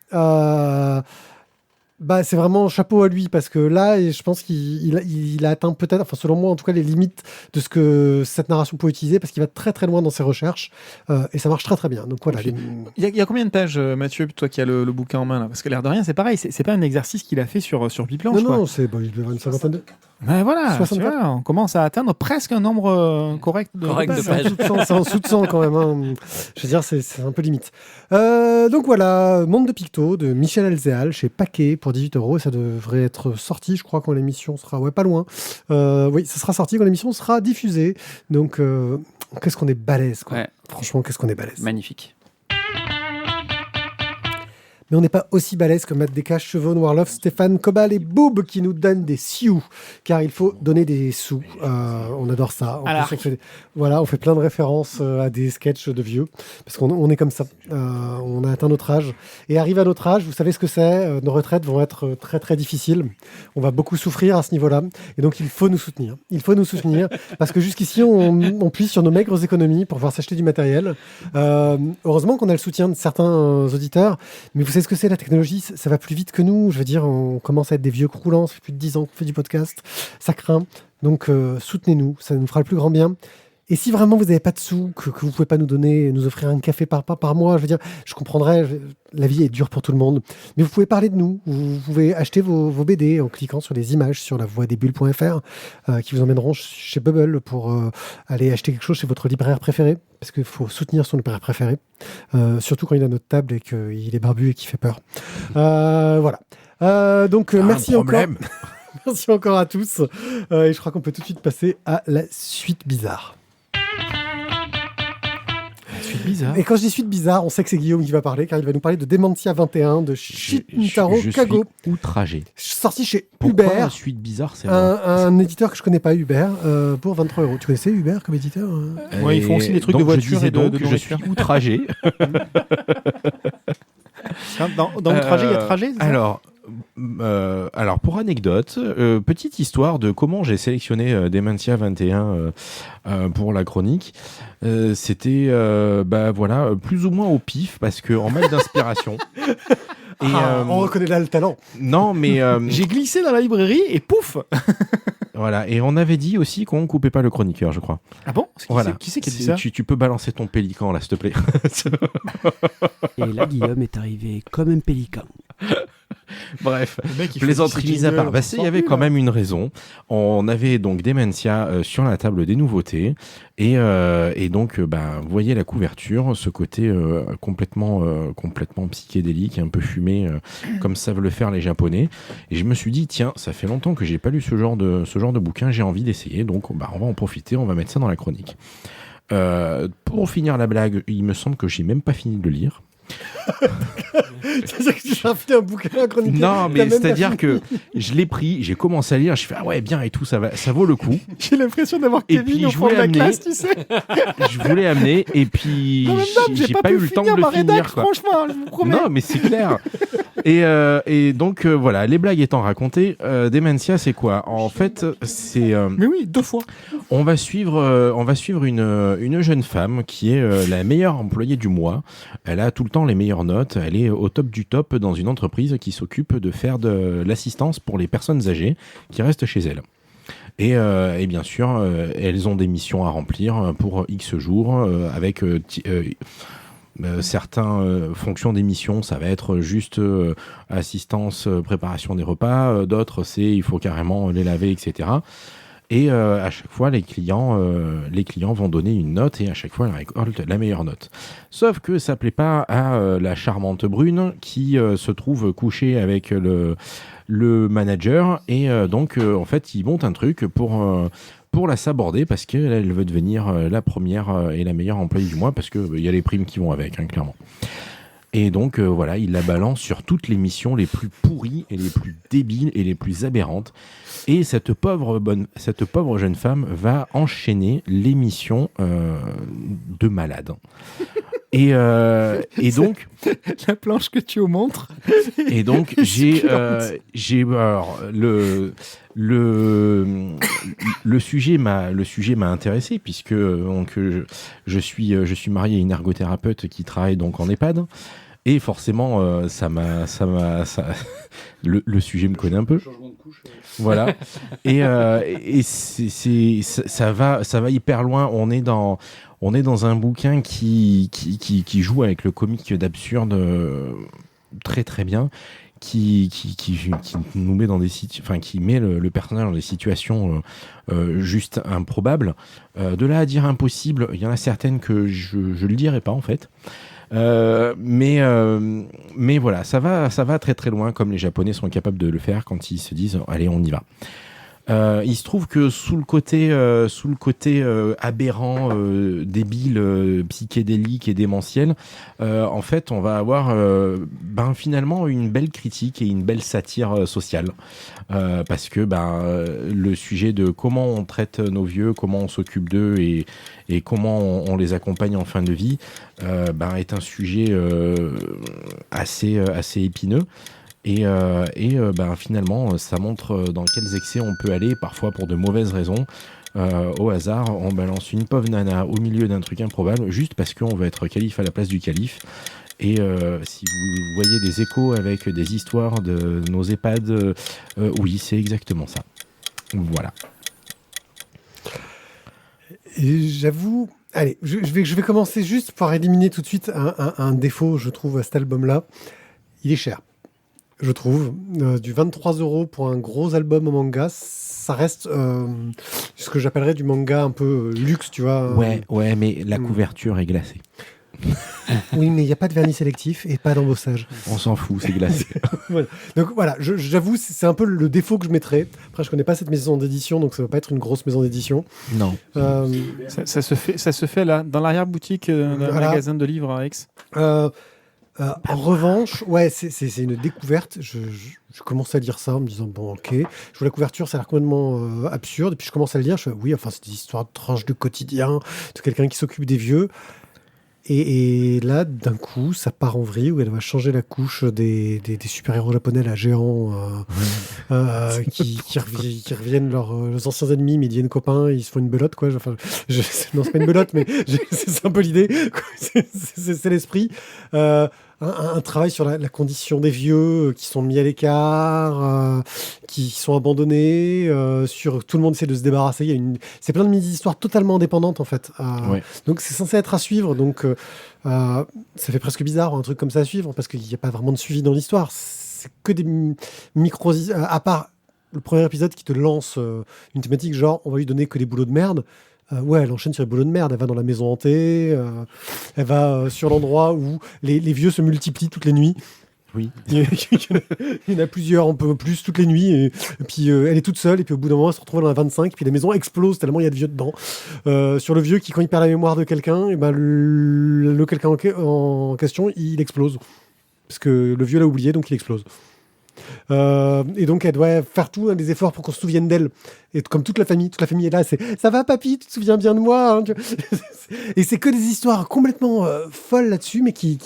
A: c'est vraiment chapeau à lui, parce que là, je pense qu'il a atteint peut-être, enfin selon moi en tout cas, les limites de ce que cette narration peut utiliser, parce qu'il va très très loin dans ses recherches, et ça marche très très bien. Donc voilà.
B: Okay. Il y a combien de pages, Mathieu, toi qui as le bouquin en main là? Parce que l'air de rien, c'est pareil, c'est pas un exercice qu'il a fait sur Biplanche.
A: Non, il doit y avoir une cinquantaine de...
B: voilà, tu vois, on commence à atteindre presque un nombre correct de pages.
A: C'est en dessous de 100 quand même. Hein. Je veux dire, c'est un peu limite. Donc voilà, Monde de Picto de Michel Alzéal chez Paquet pour 18 €. Et ça devrait être sorti, je crois, quand l'émission sera... Ouais, pas loin. Oui, ça sera sorti quand l'émission sera diffusée. Donc, qu'est-ce qu'on est balèze, quoi. Ouais. Franchement, qu'est-ce qu'on est balèze.
D: Magnifique.
A: Mais on n'est pas aussi balèze que Matt Descaches, Chevon, Warloff, Stéphane, Cobal et Boob qui nous donnent des sioux, car il faut donner des sous. On adore ça. En plus, on fait plein de références à des sketchs de vieux, parce qu'on est comme ça. On a atteint notre âge. Et arrive à notre âge, vous savez ce que c'est, nos retraites vont être très très difficiles. On va beaucoup souffrir à ce niveau-là. Et donc il faut nous soutenir. Parce que jusqu'ici, on puise sur nos maigres économies pour pouvoir s'acheter du matériel. Heureusement qu'on a le soutien de certains auditeurs, mais vous savez ce que c'est la technologie, ça va plus vite que nous. Je veux dire, on commence à être des vieux croulants, ça fait plus de 10 ans qu'on fait du podcast, ça craint. Donc soutenez-nous, ça nous fera le plus grand bien. Et si vraiment vous n'avez pas de sous, que vous ne pouvez pas nous offrir un café par mois, je veux dire, je comprendrais, la vie est dure pour tout le monde, mais vous pouvez parler de nous, vous pouvez acheter vos BD en cliquant sur les images sur lavoidesbulles.fr qui vous emmèneront chez Bubble pour aller acheter quelque chose chez votre libraire préféré, parce qu'il faut soutenir son libraire préféré, surtout quand il est à notre table et qu'il est barbu et qu'il fait peur. Voilà. Donc merci encore. Merci encore à tous. Et je crois qu'on peut tout de suite passer à la suite bizarre.
B: Suite bizarre.
A: Et quand je dis suite bizarre, on sait que c'est Guillaume qui va parler, car il va nous parler de Dementia 21 de Shintaro Kago.
C: Je suis outragé.
A: Sorti chez
C: Pourquoi
A: Uber.
C: la suite bizarre, c'est
A: un éditeur que je connais pas, Uber, pour 23 €. Tu connaissais Uber comme éditeur
B: Ouais, ils font aussi des trucs de voiture et de
C: je suis outragé.
B: Dans Outragé, il y a trajet, c'est ça
C: Alors, pour anecdote, petite histoire de comment j'ai sélectionné Dementia 21 pour la chronique. C'était plus ou moins au pif, parce que en mal d'inspiration.
A: On reconnaît là le talent.
C: Non, mais
B: j'ai glissé dans la librairie et pouf.
C: Voilà, et on avait dit aussi qu'on coupait pas le chroniqueur, je crois.
B: Ah bon? Qui c'est qui a dit ça?
C: Tu peux balancer ton pélican là, s'il te plaît.
F: Et là, Guillaume est arrivé comme un pélican.
C: Bref, plaisanterie mise à part. Il y avait quand même une raison. On avait donc Dementia sur la table des nouveautés. Et donc, vous voyez la couverture, ce côté complètement psychédélique, un peu fumé, comme savent le faire les Japonais. Et je me suis dit, tiens, ça fait longtemps que j'ai pas lu ce genre de bouquin, j'ai envie d'essayer. Donc, on va en profiter, on va mettre ça dans la chronique. Pour finir la blague, il me semble que j'ai même pas fini de le lire.
A: C'est-à-dire que tu as fait un bouquin à chroniquer.
C: Non, mais c'est-à-dire que je l'ai pris, j'ai commencé à lire, je fais ah ouais, bien et tout, ça vaut le coup.
B: J'ai l'impression d'avoir
C: Et
B: Kevin
C: puis,
B: au fond de la classe, tu sais.
C: Je voulais amener, et puis j'ai pas eu le temps de le finir. Quoi.
B: Franchement, je vous promets.
C: Non, mais c'est clair. Et donc voilà, les blagues étant racontées, Dementia, c'est quoi? En fait, c'est.
B: Mais oui, 2 fois.
C: On va suivre une jeune femme qui est la meilleure employée du mois. Elle a tout le temps les meilleures notes. Elle est au top du top dans une entreprise qui s'occupe de faire de l'assistance pour les personnes âgées qui restent chez elles. Et bien sûr, elles ont des missions à remplir pour X jours avec certaines fonctions des missions. Ça va être juste assistance, préparation des repas. D'autres, c'est il faut carrément les laver, etc. Et à chaque fois, les clients vont donner une note et à chaque fois, elle récolte la meilleure note. Sauf que ça plaît pas à la charmante brune qui se trouve couchée avec le manager et donc en fait, il monte un truc pour la saborder parce qu'elle veut devenir la première et la meilleure employée du mois parce qu'il y a les primes qui vont avec, hein, clairement. Et donc, voilà, il la balance sur toutes les missions les plus pourries et les plus débiles et les plus aberrantes. Et cette pauvre jeune femme va enchaîner les missions de malade. Et donc...
B: La planche que tu montres.
C: Et donc, j'ai alors, le sujet m'a intéressé puisque donc je suis marié à une ergothérapeute qui travaille donc en EHPAD et forcément le sujet me connaît un peu. Voilà. Et ça va hyper loin. On est dans un bouquin qui joue avec le comique d'absurde très très bien. Qui nous met dans des qui met le personnage dans des situations juste improbables. De là à dire impossible, il y en a certaines que je le dirai pas en fait. Mais voilà, ça va très très loin comme les Japonais sont capables de le faire quand ils se disent allez, on y va. Il se trouve que sous le côté aberrant, débile, psychédélique et démentiel, en fait, on va avoir finalement une belle critique et une belle satire sociale. Parce que le sujet de comment on traite nos vieux, comment on s'occupe d'eux et comment on les accompagne en fin de vie est un sujet assez épineux. Et finalement, ça montre dans quels excès on peut aller, parfois pour de mauvaises raisons. Au hasard, on balance une pauvre nana au milieu d'un truc improbable, juste parce qu'on veut être calife à la place du calife. Et si vous voyez des échos avec des histoires de nos EHPAD, oui, c'est exactement ça. Voilà.
A: Et j'avoue, allez, je vais commencer juste pour éliminer tout de suite un défaut, je trouve, à cet album-là. Il est cher, je trouve. Du 23 € pour un gros album en manga, ça reste ce que j'appellerais du manga un peu luxe, tu vois.
C: Ouais, mais la couverture est glacée.
A: Oui, mais il n'y a pas de vernis sélectif et pas d'embossage.
C: On s'en fout, c'est glacé.
A: Voilà. Donc voilà, j'avoue, c'est un peu le défaut que je mettrais. Après, je connais pas cette maison d'édition, donc ça va pas être une grosse maison d'édition.
C: Non.
B: Ça se fait là, dans l'arrière-boutique d'un
A: Voilà.
B: magasin de livres à Aix.
A: En revanche, ouais, c'est une découverte. Je commence à lire ça en me disant, bon, ok. Je vois la couverture, ça a l'air complètement absurde. Et puis je commence à le lire, je fais, oui, enfin, c'est des histoires de tranches du quotidien, de quelqu'un qui s'occupe des vieux. Et là, d'un coup, ça part en vrille où elle va changer la couche des super-héros japonais, là, géants, qui reviennent leurs anciens ennemis, mais ils deviennent copains, ils se font une belote, quoi. Enfin, non, c'est pas une belote, mais c'est un peu l'idée. C'est l'esprit. Un travail sur la condition des vieux qui sont mis à l'écart, qui sont abandonnés, sur tout le monde essaie de se débarrasser. C'est plein de mini-histoires totalement indépendantes en fait.
C: Ouais.
A: Donc c'est censé être à suivre. Donc ça fait presque bizarre un truc comme ça à suivre parce qu'il n'y a pas vraiment de suivi dans l'histoire. C'est que des micros, à part le premier épisode qui te lance une thématique genre on va lui donner que des boulots de merde. Ouais, elle enchaîne sur les boulots de merde. Elle va dans la maison hantée. Elle va sur l'endroit où les vieux se multiplient toutes les nuits.
C: Oui.
A: Il y en a plusieurs, on peut plus toutes les nuits. Et puis elle est toute seule. Et puis au bout d'un moment, elle se retrouve dans la 25. Puis la maison explose tellement il y a de vieux dedans. Sur le vieux qui, quand il perd la mémoire de quelqu'un, et ben le quelqu'un en question, il explose. Parce que le vieux l'a oublié, donc il explose. Et donc elle doit faire tous des efforts pour qu'on se souvienne d'elle. Et comme toute la famille est là, c'est ça va papy, tu te souviens bien de moi hein, et c'est que des histoires complètement folles là-dessus, mais qui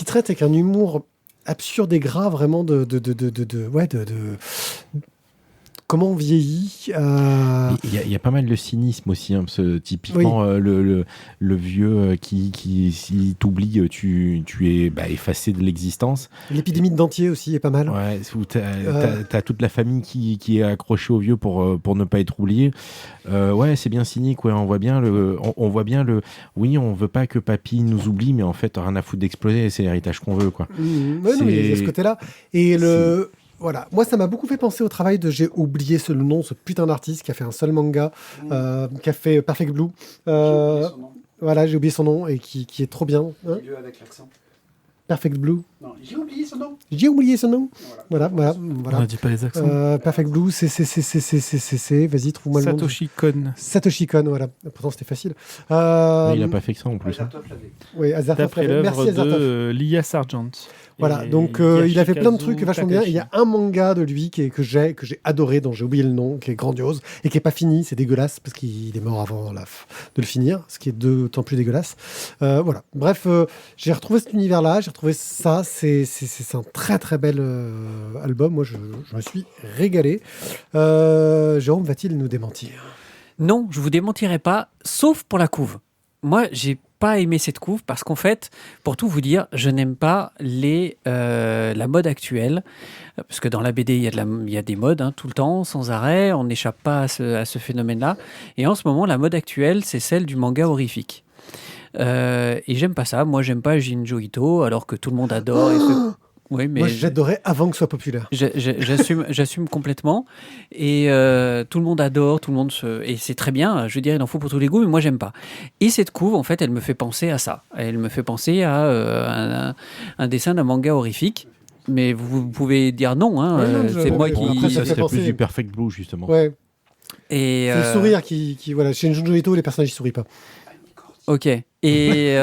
A: traitent avec un humour absurde et gras, vraiment de comment on vieillit.
C: Il y a pas mal de cynisme aussi, hein, parce que typiquement le vieux qui s'il t'oublie, tu es effacé de l'existence.
A: L'épidémie de dentier aussi est pas mal.
C: Ouais, où t'as toute la famille qui est accrochée au vieux pour ne pas être oublié. Ouais, c'est bien cynique. Ouais, on voit bien oui, on veut pas que papy nous oublie, mais en fait, rien à foutre d'exploser. C'est l'héritage qu'on veut, quoi.
A: Ouais, non, mais il y a ce côté-là. Et voilà, moi ça m'a beaucoup fait penser au travail j'ai oublié le nom, ce putain d'artiste qui a fait un seul manga, qui a fait Perfect Blue. Voilà, j'ai oublié son nom et qui est trop bien. Hein,
E: avec l'accent.
A: Perfect Blue.
E: Non, j'ai oublié son nom.
A: J'ai oublié son nom. Voilà.
B: On ne dit pas les accents.
A: Perfect Blue, c'est. Vas-y, trouve-moi le nom. Satoshi Kon, voilà. Pourtant, c'était facile.
C: Mais il n'a pas fait que ça en plus. Hein.
A: Oui, Azartov.
B: D'après
A: Merci
B: l'œuvre
A: Azartov.
B: de Lia Sargent.
A: Voilà,
B: Et
A: donc il a fait plein de trucs vachement bien. Et il y a un manga de lui que j'ai adoré, dont j'ai oublié le nom, qui est grandiose et qui est pas fini. C'est dégueulasse parce qu'il est mort avant de le finir, ce qui est d'autant plus dégueulasse. Voilà. Bref, j'ai retrouvé cet univers-là, j'ai retrouvé ça. C'est un très très bel album. Moi, je me suis régalé. Jérôme va-t-il nous démentir?
D: Non, je vous démentirai pas, sauf pour la couve. Moi, j'ai pas aimé cette couve parce qu'en fait, pour tout vous dire, je n'aime pas la mode actuelle. Parce que dans la BD, il y a des modes tout le temps, sans arrêt. On n'échappe pas à ce phénomène-là. Et en ce moment, la mode actuelle, c'est celle du manga horrifique. Et j'aime pas ça. Moi, j'aime pas Jinjo Ito, alors que tout le monde adore. Oui, mais
A: moi, j'adorais avant que ce soit populaire.
D: J'assume complètement. Et tout le monde adore, et c'est très bien. Je veux dire, il en faut pour tous les goûts, mais moi, j'aime pas. Et cette couve, en fait, elle me fait penser à ça. Elle me fait penser à un dessin d'un manga horrifique. Mais vous pouvez dire non, hein. C'est moi qui.
A: Après,
C: Ça
A: fait
C: serait
A: penser-
C: plus du Perfect Blue, justement.
A: Ouais.
D: Et
A: C'est le sourire qui voilà. Chez Junjo Ito, les personnages ils sourient pas.
D: Ok. Et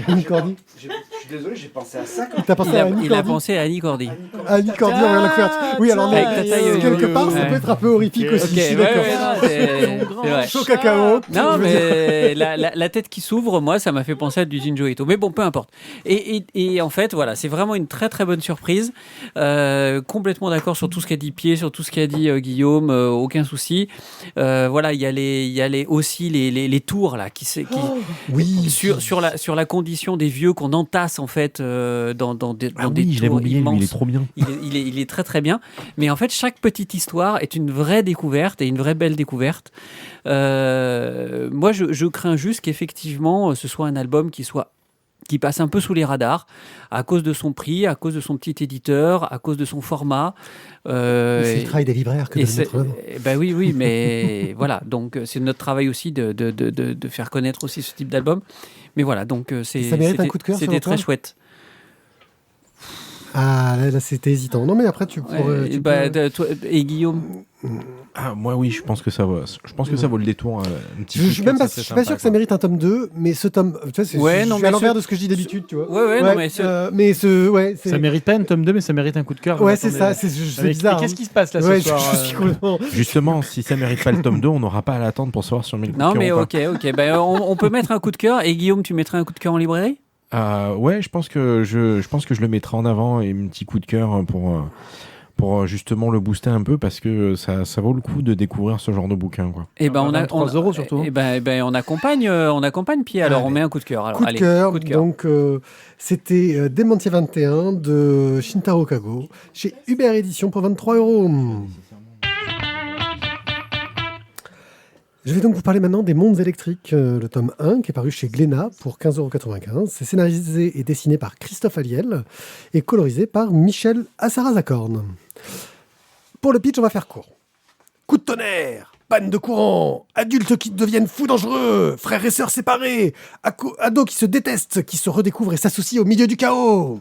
A: Annie Cordy.
E: Je suis désolé, j'ai pensé à ça.
A: T'as pensé à Annie
D: il a
A: Cordy?
D: pensé à Annie Cordy.
A: Annie Cordy en regardant la couverture. Oui, alors
D: Avec ta taille,
A: quelque part, ça
D: ouais.
A: peut être un peu horrifique aussi.
D: Ok,
A: Je suis
D: ouais,
A: d'accord.
D: non, c'est vrai.
A: Chaud cacao.
D: Non, mais la tête qui s'ouvre, moi, ça m'a fait penser à du Jinjo Ito. Mais bon, peu importe. Et en fait, voilà, c'est vraiment une très très bonne surprise. Complètement d'accord sur tout ce qu'a dit Pierre, sur tout ce qu'a dit Guillaume, aucun souci. Voilà, il y a aussi les tours là,
A: Oui.
D: sur la condition des vieux qu'on entasse passe en fait dans des
C: je l'avais
D: tours
C: oublié, lui,
D: immenses.
C: il est trop bien.
D: Il est très très bien. Mais en fait, chaque petite histoire est une vraie découverte et une vraie belle découverte. Moi, je crains juste qu'effectivement, ce soit un album qui passe un peu sous les radars à cause de son prix, à cause de son petit éditeur, à cause de son format.
A: C'est le travail des libraires que de le mettre en avant.
D: Ben oui, mais voilà. Donc c'est notre travail aussi de faire connaître aussi ce type d'album. Mais voilà, donc
A: Ça mérite un coup de cœur,
D: c'était
A: selon
D: très
A: toi
D: chouette.
A: Ah, là c'était hésitant. Non, mais après, tu pourrais.
D: Et Guillaume,
C: Ah, moi, oui, je pense que ça vaut le détour. Un petit
A: Je
C: coup de
A: suis
C: cœur,
A: même pas,
C: ça,
A: je
C: c'est
A: suis pas sûr
C: sympa,
A: que ça
C: quoi.
A: mérite un tome 2, mais ce tome, tu vois, je suis à l'envers de ce que je dis d'habitude, tu vois.
D: non, mais
A: c'est
B: Ça mérite pas un tome 2, mais ça mérite un coup de cœur.
A: Ouais,
B: Vous
A: c'est
B: attendez-
A: ça, c'est
B: Mais
A: bizarre.
B: qu'est-ce qui se passe là
A: Ouais,
B: ce soir
A: je suis complètement.
C: Justement, si ça mérite pas le tome 2, on n'aura pas à l'attendre pour savoir si on met le coup de
D: non,
C: cœur
D: mais
C: ou pas.
D: ok. Ben, on peut mettre un coup de cœur. Et Guillaume, tu mettrais un coup de cœur en librairie?
C: Ouais, je pense que je le mettrai en avant et un petit coup de cœur pour justement le booster un peu parce que ça vaut le coup de découvrir ce genre de bouquin, quoi.
D: Et ben on a
B: 23 € surtout.
D: Et ben on accompagne Pierre. Alors
A: Allez.
D: on met un coup de cœur. Alors
A: Coup de
D: allez,
A: cœur,
D: coup de cœur.
A: donc c'était Démentier 21 de Shintaro Kago chez Uber Édition pour 23 €. Je vais donc vous parler maintenant des Mondes électriques, le tome 1 qui est paru chez Glénat pour 15,95 €. C'est scénarisé et dessiné par Christophe Aliel et colorisé par Michel Assarazacorn. Pour le pitch, on va faire court. Coup de tonnerre, panne de courant, adultes qui deviennent fous dangereux, frères et sœurs séparés, ados qui se détestent, qui se redécouvrent et s'associent au milieu du chaos.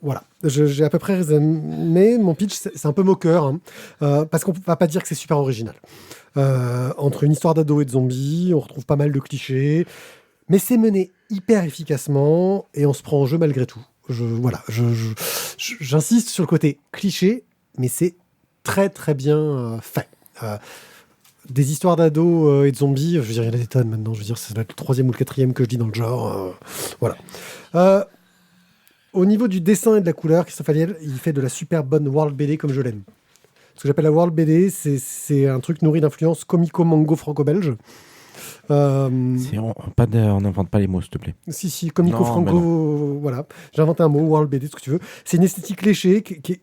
A: Voilà, j'ai à peu près résumé. Mon pitch, c'est un peu moqueur, hein, parce qu'on ne va pas dire que c'est super original. Entre une histoire d'ados et de zombies, on retrouve pas mal de clichés, mais c'est mené hyper efficacement et on se prend en jeu malgré tout. J'insiste sur le côté cliché, mais c'est très très bien fait. Des histoires d'ados et de zombies, je veux dire, il y en a des tonnes maintenant. Je veux dire, c'est le 3e ou le 4e que je dis dans le genre. Voilà. Au niveau du dessin et de la couleur, Christophe Aliel, il fait de la super bonne World BD comme je l'aime. Ce que j'appelle la World BD, c'est un truc nourri d'influence comico-mango-franco-belge.
C: On n'invente pas les mots, s'il te plaît.
A: Si, comico-franco, voilà. J'ai inventé un mot, World BD, ce que tu veux. C'est une esthétique léchée qui est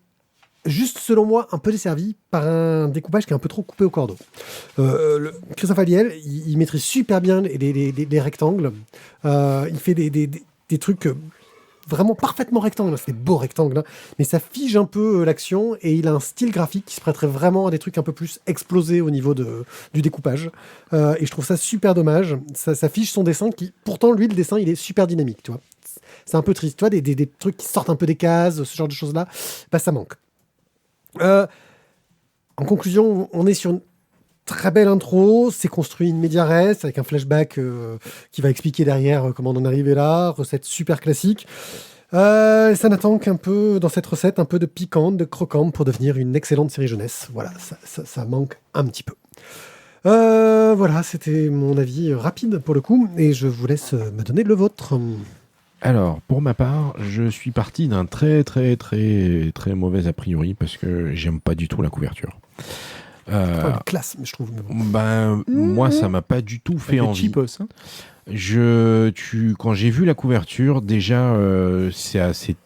A: juste, selon moi, un peu desservie par un découpage qui est un peu trop coupé au cordeau. Christophe Aliel, il maîtrise super bien les rectangles. Il fait des trucs vraiment parfaitement rectangles. C'est des beaux rectangles, hein. Mais ça fige un peu l'action et il a un style graphique qui se prêterait vraiment à des trucs un peu plus explosés au niveau du découpage. Et je trouve ça super dommage. Ça fige son dessin qui, pourtant, lui, le dessin, il est super dynamique, tu vois. C'est un peu triste, tu vois, des trucs qui sortent un peu des cases, ce genre de choses-là, bah, ça manque. En conclusion, on est sur une très belle intro, c'est construit in media res avec un flashback qui va expliquer derrière comment on en est arrivé là, recette super classique. Ça n'attend qu'un peu, dans cette recette, un peu de piquante, de croquante pour devenir une excellente série jeunesse. Voilà, ça manque un petit peu. Voilà, c'était mon avis rapide pour le coup, et je vous laisse me donner le vôtre.
C: Alors, pour ma part, je suis parti d'un très très très très mauvais a priori parce que j'aime pas du tout la couverture.
A: Enfin, une classe, mais je trouve. Mais bon.
C: Moi, ça m'a pas du tout fait envie.
B: Cheapos, hein.
C: Quand j'ai vu la couverture, déjà, c'est assez.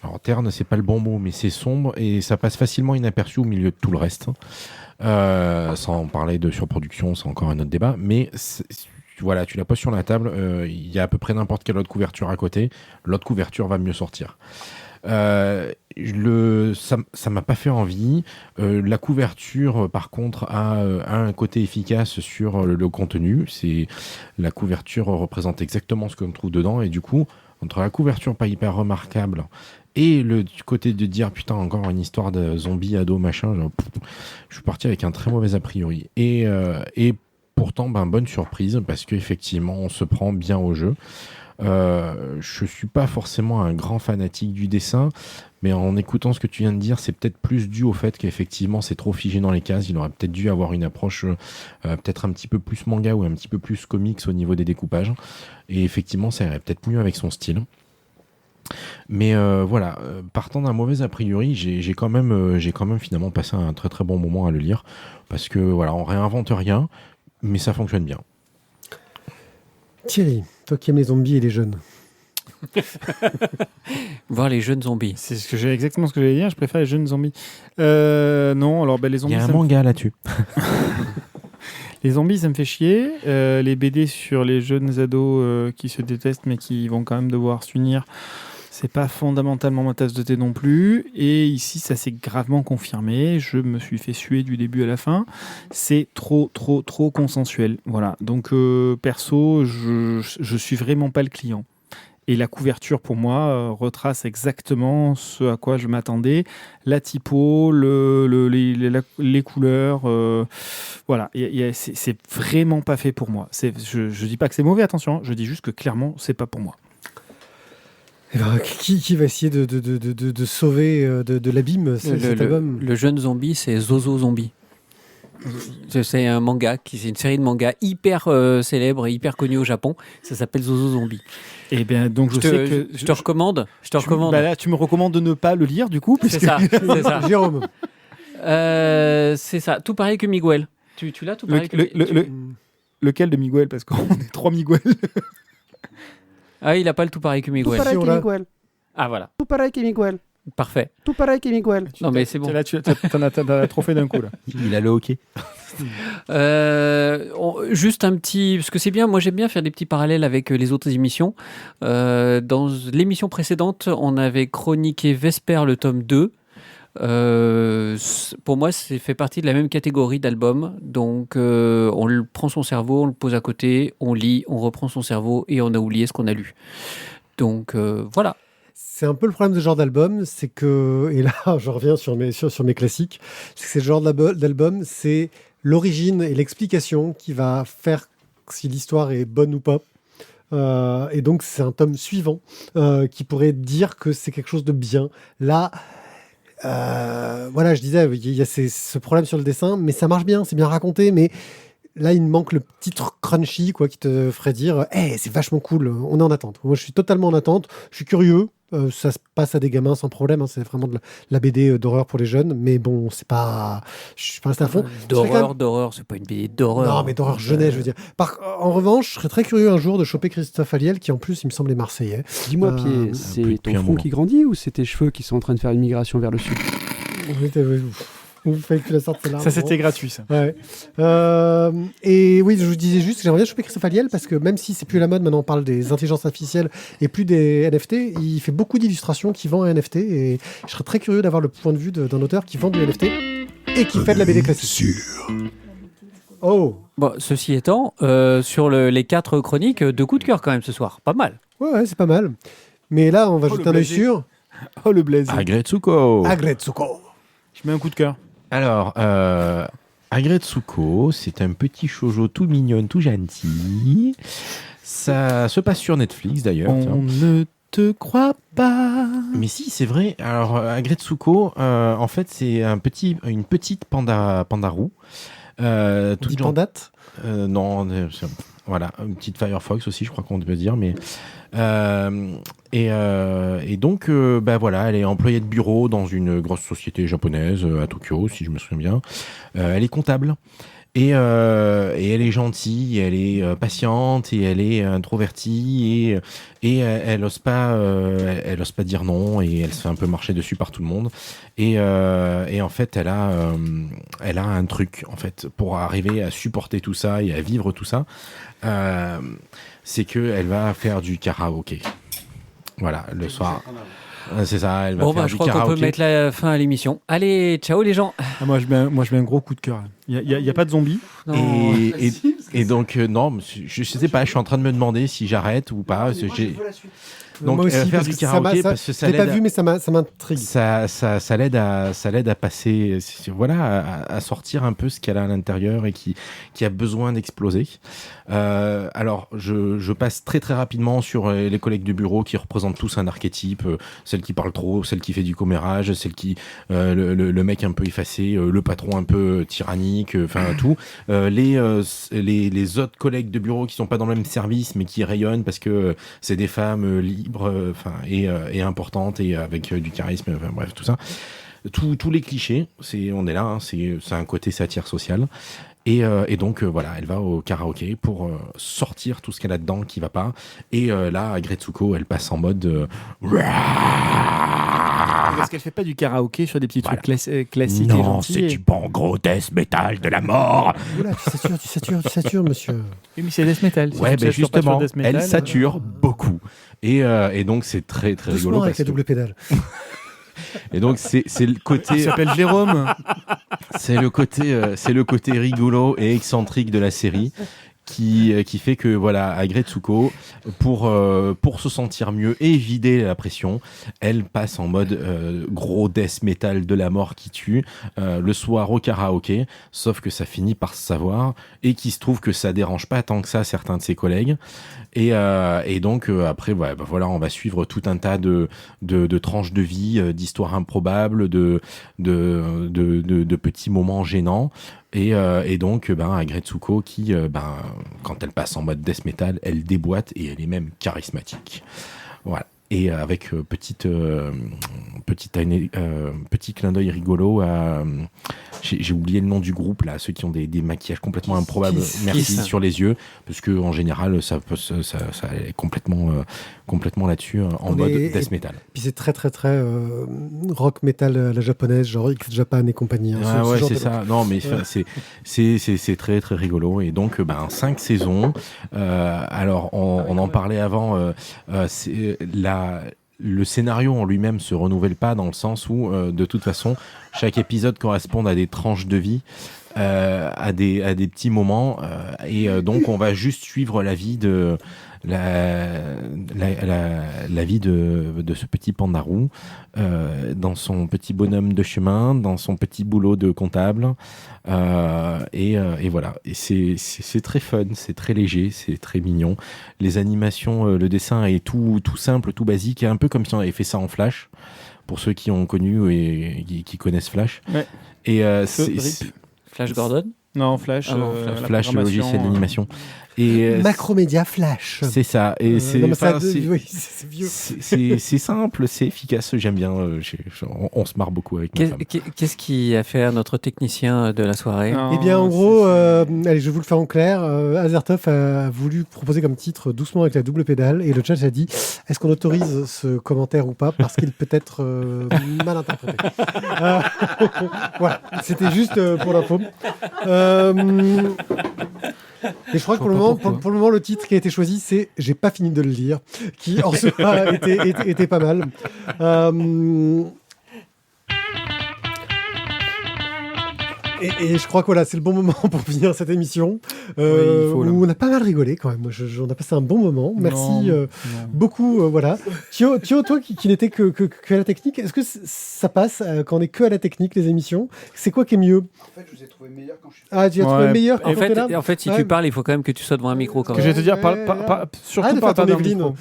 C: Alors, terne, c'est pas le bon mot, mais c'est sombre et ça passe facilement inaperçu au milieu de tout le reste. Sans parler de surproduction, c'est encore un autre débat, mais voilà, tu la poses sur la table, il y a à peu près n'importe quelle autre couverture à côté, l'autre couverture va mieux sortir. Ça m'a pas fait envie. La couverture, par contre, a un côté efficace sur le contenu. La couverture représente exactement ce qu'on trouve dedans, et du coup, entre la couverture pas hyper remarquable et le côté de dire putain, encore une histoire de zombies, ados, machin, je suis parti avec un très mauvais a priori. Et pourtant, bonne surprise, parce qu'effectivement, on se prend bien au jeu. Je suis pas forcément un grand fanatique du dessin, mais en écoutant ce que tu viens de dire, c'est peut-être plus dû au fait qu'effectivement c'est trop figé dans les cases. Il aurait peut-être dû avoir une approche peut-être un petit peu plus manga ou un petit peu plus comics au niveau des découpages, et effectivement ça irait peut-être mieux avec son style. Mais voilà, partant d'un mauvais a priori, j'ai quand même finalement passé un très très bon moment à le lire, parce que voilà, on réinvente rien, mais ça fonctionne bien.
A: Thierry, toi qui aimes les zombies et les jeunes.
D: Voir les jeunes zombies.
B: C'est exactement ce que j'allais dire. Je préfère les jeunes zombies. Non, alors les
C: Il
B: zombies.
C: y a un
B: ça me-
C: manga là-dessus.
B: Les zombies, ça me fait chier. Les BD sur les jeunes ados qui se détestent mais qui vont quand même devoir s'unir, c'est pas fondamentalement ma tasse de thé non plus. Et ici, ça s'est gravement confirmé. Je me suis fait suer du début à la fin. C'est trop consensuel. Voilà. Donc, perso, je suis vraiment pas le client. Et la couverture, pour moi, retrace exactement ce à quoi je m'attendais. La typo, les couleurs. Voilà. C'est vraiment pas fait pour moi. Je dis pas que c'est mauvais, attention. Je dis juste que clairement, c'est pas pour moi.
A: Eh ben, qui va essayer de sauver de l'abîme cet album?
D: Le jeune zombie, c'est Zozo Zombie. C'est un manga, c'est une série de mangas hyper célèbre et hyper connue au Japon. Ça s'appelle Zozo Zombie.
B: Et bien, donc je sais que
D: Je te recommande.
B: Bah là, tu me recommandes de ne pas le lire du coup,
D: C'est ça. C'est ça.
A: Jérôme.
D: C'est ça. Tout pareil que Miguel. Tu l'as tout pareil que
B: lequel de Miguel, parce qu'on est 3 Miguel.
D: Ah, il a pas le tout pareil que
F: Tout
D: Miguel.
F: pareil
A: Si, on
F: que
A: l'a.
F: Miguel.
D: Ah voilà.
F: Tout pareil que Miguel.
D: Parfait.
F: Tout pareil que Miguel.
D: Non mais c'est bon.
B: Là, t'en as trop fait d'un coup là.
C: Il a le hockey.
D: Juste un petit, parce que c'est bien, moi j'aime bien faire des petits parallèles avec les autres émissions. Dans l'émission précédente, on avait chroniqué Vesper, le tome 2. Pour moi, c'est fait partie de la même catégorie d'albums. Donc, on prend son cerveau, on le pose à côté, on lit, on reprend son cerveau et on a oublié ce qu'on a lu. Donc, voilà.
A: C'est un peu le problème de ce genre d'album, c'est que, et là je reviens sur mes classiques, c'est que ce genre d'album, c'est l'origine et l'explication qui va faire si l'histoire est bonne ou pas. Et donc c'est un tome suivant qui pourrait dire que c'est quelque chose de bien. Là, voilà, je disais, il y a ce problème sur le dessin, mais ça marche bien, c'est bien raconté, mais là, il me manque le petit truc crunchy quoi, qui te ferait dire hey, c'est vachement cool, on est en attente. Moi, je suis totalement en attente, je suis curieux. Ça se passe à des gamins sans problème, hein, c'est vraiment de la BD d'horreur pour les jeunes, mais bon, c'est pas. Je suis pas resté à fond.
D: D'horreur, c'est pas une BD d'horreur.
A: Non, mais d'horreur jeunesse, je veux dire. En revanche, je serais très curieux un jour de choper Christophe Aliel, qui en plus, il me semblait marseillais.
F: Dis-moi,
A: Euh,
F: Pierre,
C: plus
F: c'est
C: depuis
F: ton
C: un
F: front
C: moment.
F: qui grandit ou c'est tes cheveux qui sont en train de faire une migration vers le sud?
A: Vous fallait que tu la sortes celle-là.
B: Ça, c'était gratuit ça.
A: Ouais. Et oui, je vous disais juste que j'aimerais bien choper Christophe Aliel parce que même si c'est plus la mode, maintenant on parle des intelligences artificielles et plus des NFT, il fait beaucoup d'illustrations qui vendent un NFT et je serais très curieux d'avoir le point de vue d'un auteur qui vend du NFT et qui fait de la BD classique. Oh,
D: Bon, ceci étant, sur les 4 chroniques, 2 coups de cœur quand même ce soir. Pas mal.
A: ouais, c'est pas mal. Mais là, on va
B: Oh,
A: jeter
B: le
A: un œil
B: blasé.
A: sur
B: Oh le blaze.
C: Agretsuko.
A: Agretsuko.
B: Je mets un coup de cœur.
C: Alors, Agretsuko, c'est un petit shoujo tout mignon, tout gentil. Ça se passe sur Netflix d'ailleurs. tiens.
B: On ne te croit pas.
C: Mais si, c'est vrai. Alors, Agretsuko, en fait, c'est une petite pandarou. Toute
A: Dit
C: gen-
A: Pandate.
C: Non, voilà, une petite Firefox aussi, je crois qu'on peut dire, mais et donc, bah voilà, elle est employée de bureau dans une grosse société japonaise à Tokyo, si je me souviens bien. Elle est comptable et elle est gentille, elle est patiente et elle est introvertie et elle ose pas dire non et elle se fait un peu marcher dessus par tout le monde et en fait elle a un truc en fait pour arriver à supporter tout ça et à vivre tout ça. C'est que elle va faire du karaoké. Voilà, le soir. C'est ça, elle va
D: Bon,
C: faire
D: bah,
C: du
D: je crois qu'on
C: karaoké.
D: peut mettre la fin à l'émission. Allez, ciao les gens.
B: Ah, moi, je mets un gros coup de cœur. Il y a pas de zombies.
D: Non.
C: Et donc, non, je sais pas, je suis en train de me demander si j'arrête ou pas. parce que donc,
A: Moi aussi,
C: elle va faire
A: parce
C: du
A: que ça
C: karaoké
A: m'a-
C: parce que
A: Je
C: ça
A: l'ai pas
C: l'aide
A: vu, mais ça m'intrigue.
C: ça l'aide à passer, voilà, à sortir un peu ce qu'elle a à l'intérieur et qui a besoin d'exploser. Alors, je passe très très rapidement sur les collègues du bureau qui représentent tous un archétype, celle qui parle trop, celle qui fait du commérage, celle qui le mec un peu effacé, le patron un peu tyrannique, enfin tout. Les autres collègues de bureau qui sont pas dans le même service mais qui rayonnent parce que c'est des femmes libres, enfin et importantes et avec du charisme, enfin bref tout ça. Tous les clichés, on est là, hein, c'est un côté satire sociale. Et donc, voilà, elle va au karaoké pour sortir tout ce qu'elle a dedans qui va pas. Et là, Gretsuko, elle passe en mode...
B: Parce qu'elle fait pas du karaoké sur des petits trucs classiques et
C: non,
B: gentils.
C: c'est du bon gros death metal de la mort.
A: Oula, tu satures, monsieur.
B: Oui, mais c'est death metal. Si
C: Ouais,
B: tu
C: mais
B: satures pas sur
C: justement,
B: death metal,
C: elle sature beaucoup. Et donc, c'est très, très
A: Doucement
C: rigolo.
A: avec
C: Parce
A: la
C: que...
A: double pédale.
C: Et donc, c'est le
B: Il
C: côté...
B: s'appelle Jérôme.
C: C'est le côté rigolo et excentrique de la série qui fait que voilà, Agretsuko, pour se sentir mieux et vider la pression, elle passe en mode gros death metal de la mort qui tue le soir au karaoké, sauf que ça finit par se savoir et qu'il se trouve que ça dérange pas tant que ça certains de ses collègues. Et donc après voilà, on va suivre tout un tas de tranches de vie, d'histoires improbables, de petits moments gênants. Et donc Agretsuko qui quand elle passe en mode death metal, elle déboîte et elle est même charismatique. Voilà. Et avec petit clin d'œil rigolo à j'ai oublié le nom du groupe là, ceux qui ont des maquillages complètement improbables, merci, sur les yeux, parce que en général ça est complètement là-dessus en mode death metal.
A: Puis c'est très très très rock metal à la japonaise, genre X Japan et compagnie.
C: Ouais, c'est ça. Non, mais c'est très très rigolo. Et donc 5 saisons. Alors on en parlait avant. Le scénario en lui-même se renouvelle pas dans le sens où de toute façon chaque épisode correspond à des tranches de vie, à des petits moments, et donc on va juste suivre la vie de la vie de ce petit pandarou dans son petit bonhomme de chemin, dans son petit boulot de comptable, et voilà. Et c'est très fun, c'est très léger, c'est très mignon. Les animations, le dessin est tout simple, tout basique, un peu comme si on avait fait ça en Flash, pour ceux qui ont connu et qui connaissent Flash.
B: Ouais.
C: Et
D: Flash Gordon.
B: Non, Flash.
D: Ah non,
C: Flash, le logiciel d'animation. Et
A: Macromédia Flash.
C: c'est ça. Et c'est
A: vieux.
C: c'est simple, c'est efficace. J'aime bien. On se marre beaucoup avec ma femme.
D: Qu'est-ce qui a fait notre technicien de la soirée?
A: Eh bien, en gros, allez, je vais vous le faire en clair. Azertov a voulu proposer comme titre Doucement avec la double pédale, et le chat a dit est-ce qu'on autorise ce commentaire ou pas, parce qu'il peut être mal interprété. Voilà, c'était juste pour l'info. Et je crois que pour le moment, le titre qui a été choisi, c'est J'ai pas fini de le lire, qui en soi était pas mal. Et je crois que voilà, c'est le bon moment pour finir cette émission, où on a pas mal rigolé quand même. On a passé un bon moment. Merci beaucoup. Voilà. Thio, toi qui n'étais que à la technique, est-ce que ça passe quand on est que à la technique, les émissions? C'est quoi qui est mieux?
E: En fait, je vous ai trouvé meilleur quand je suis.
A: Ah, tu as trouvé meilleur quand
D: En
A: tu es là?
D: fait, si tu parles, il faut quand même que tu sois devant un micro. Quand
B: Que
D: même.
B: je vais te dire, surtout pas
A: ton
B: d'un
A: Evelyne.
B: micro.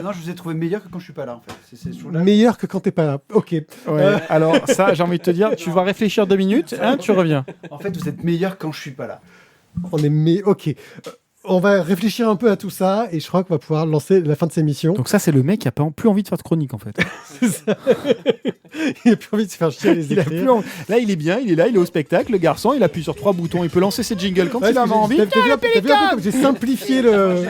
E: Non, je vous ai trouvé meilleur que quand je suis pas là, en fait. C'est sur la...
A: Meilleur que quand t'es pas là. Ok.
B: Ouais, alors ça, j'ai envie de te dire, tu vas réfléchir 2 minutes, tu reviens.
E: En fait, vous êtes meilleur quand je suis pas là.
A: Ok. On va réfléchir un peu à tout ça, et je crois qu'on va pouvoir lancer la fin de cette émission.
B: Donc ça, c'est le mec qui a pas plus envie de faire de chronique en fait.
A: Il a plus envie de se faire chier à les
B: Il a
A: écrire.
B: plus envie. Là, il est bien, il est là, il est au spectacle, le garçon, il appuie sur 3 boutons, il peut lancer ses jingles quand il a envie.
A: T'as vu un peu comme j'ai simplifié le...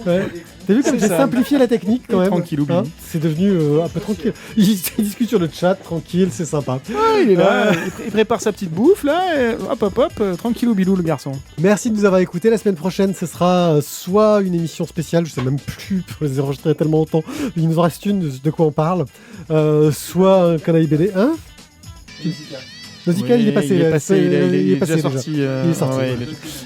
A: Ouais. T'as vu comme
B: C'est
A: j'ai
B: ça.
A: simplifié la technique quand même.
B: Tranquillou, Billy.
A: C'est devenu un peu tranquille. Il discute sur le chat, tranquille, c'est sympa.
B: Ouais, il est là, il prépare sa petite bouffe là, et hop, tranquillou bilou le garçon.
A: Merci de nous avoir écoutés. La semaine prochaine, ce sera soit une émission spéciale, je sais même plus, pour les enregistrer tellement longtemps. Il nous en reste une de quoi on parle. Soit un canaille BD. Hein Nausicaa,
B: Oui,
A: il est passé.
B: il est passé, il est
A: passé
B: déjà
A: déjà.
B: sorti.
A: Il est sorti.
B: Ouais,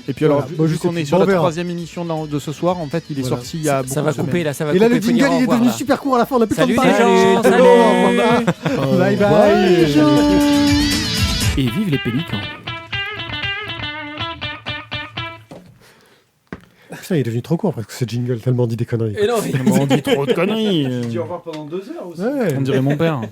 B: Et puis alors,
A: Voilà. Bon,
B: vu
A: je sais
B: qu'on est
A: plus.
B: sur
A: Bon,
B: la
A: on verra.
B: 3e émission de ce soir, en fait, il est
A: Voilà.
B: sorti il y a beaucoup
D: Ça va
B: de semaines.
D: couper là, ça va
A: Et là,
D: couper.
A: le
D: faut dire
A: jingle,
D: au
A: il est
D: revoir,
A: devenu
D: là.
A: super court à la fin. On a plus le temps de
D: Salut
A: parler.
D: les gens,
A: Allez,
D: salut.
A: au revoir. Bye bye. les gens.
B: Et vive les pélicans.
A: Putain, il est devenu trop court parce que ce jingle tellement dit des conneries.
D: Et non,
B: On dit trop de conneries.
E: Je dis au revoir pendant 2 heures aussi.
A: Ouais.
B: On dirait mon père.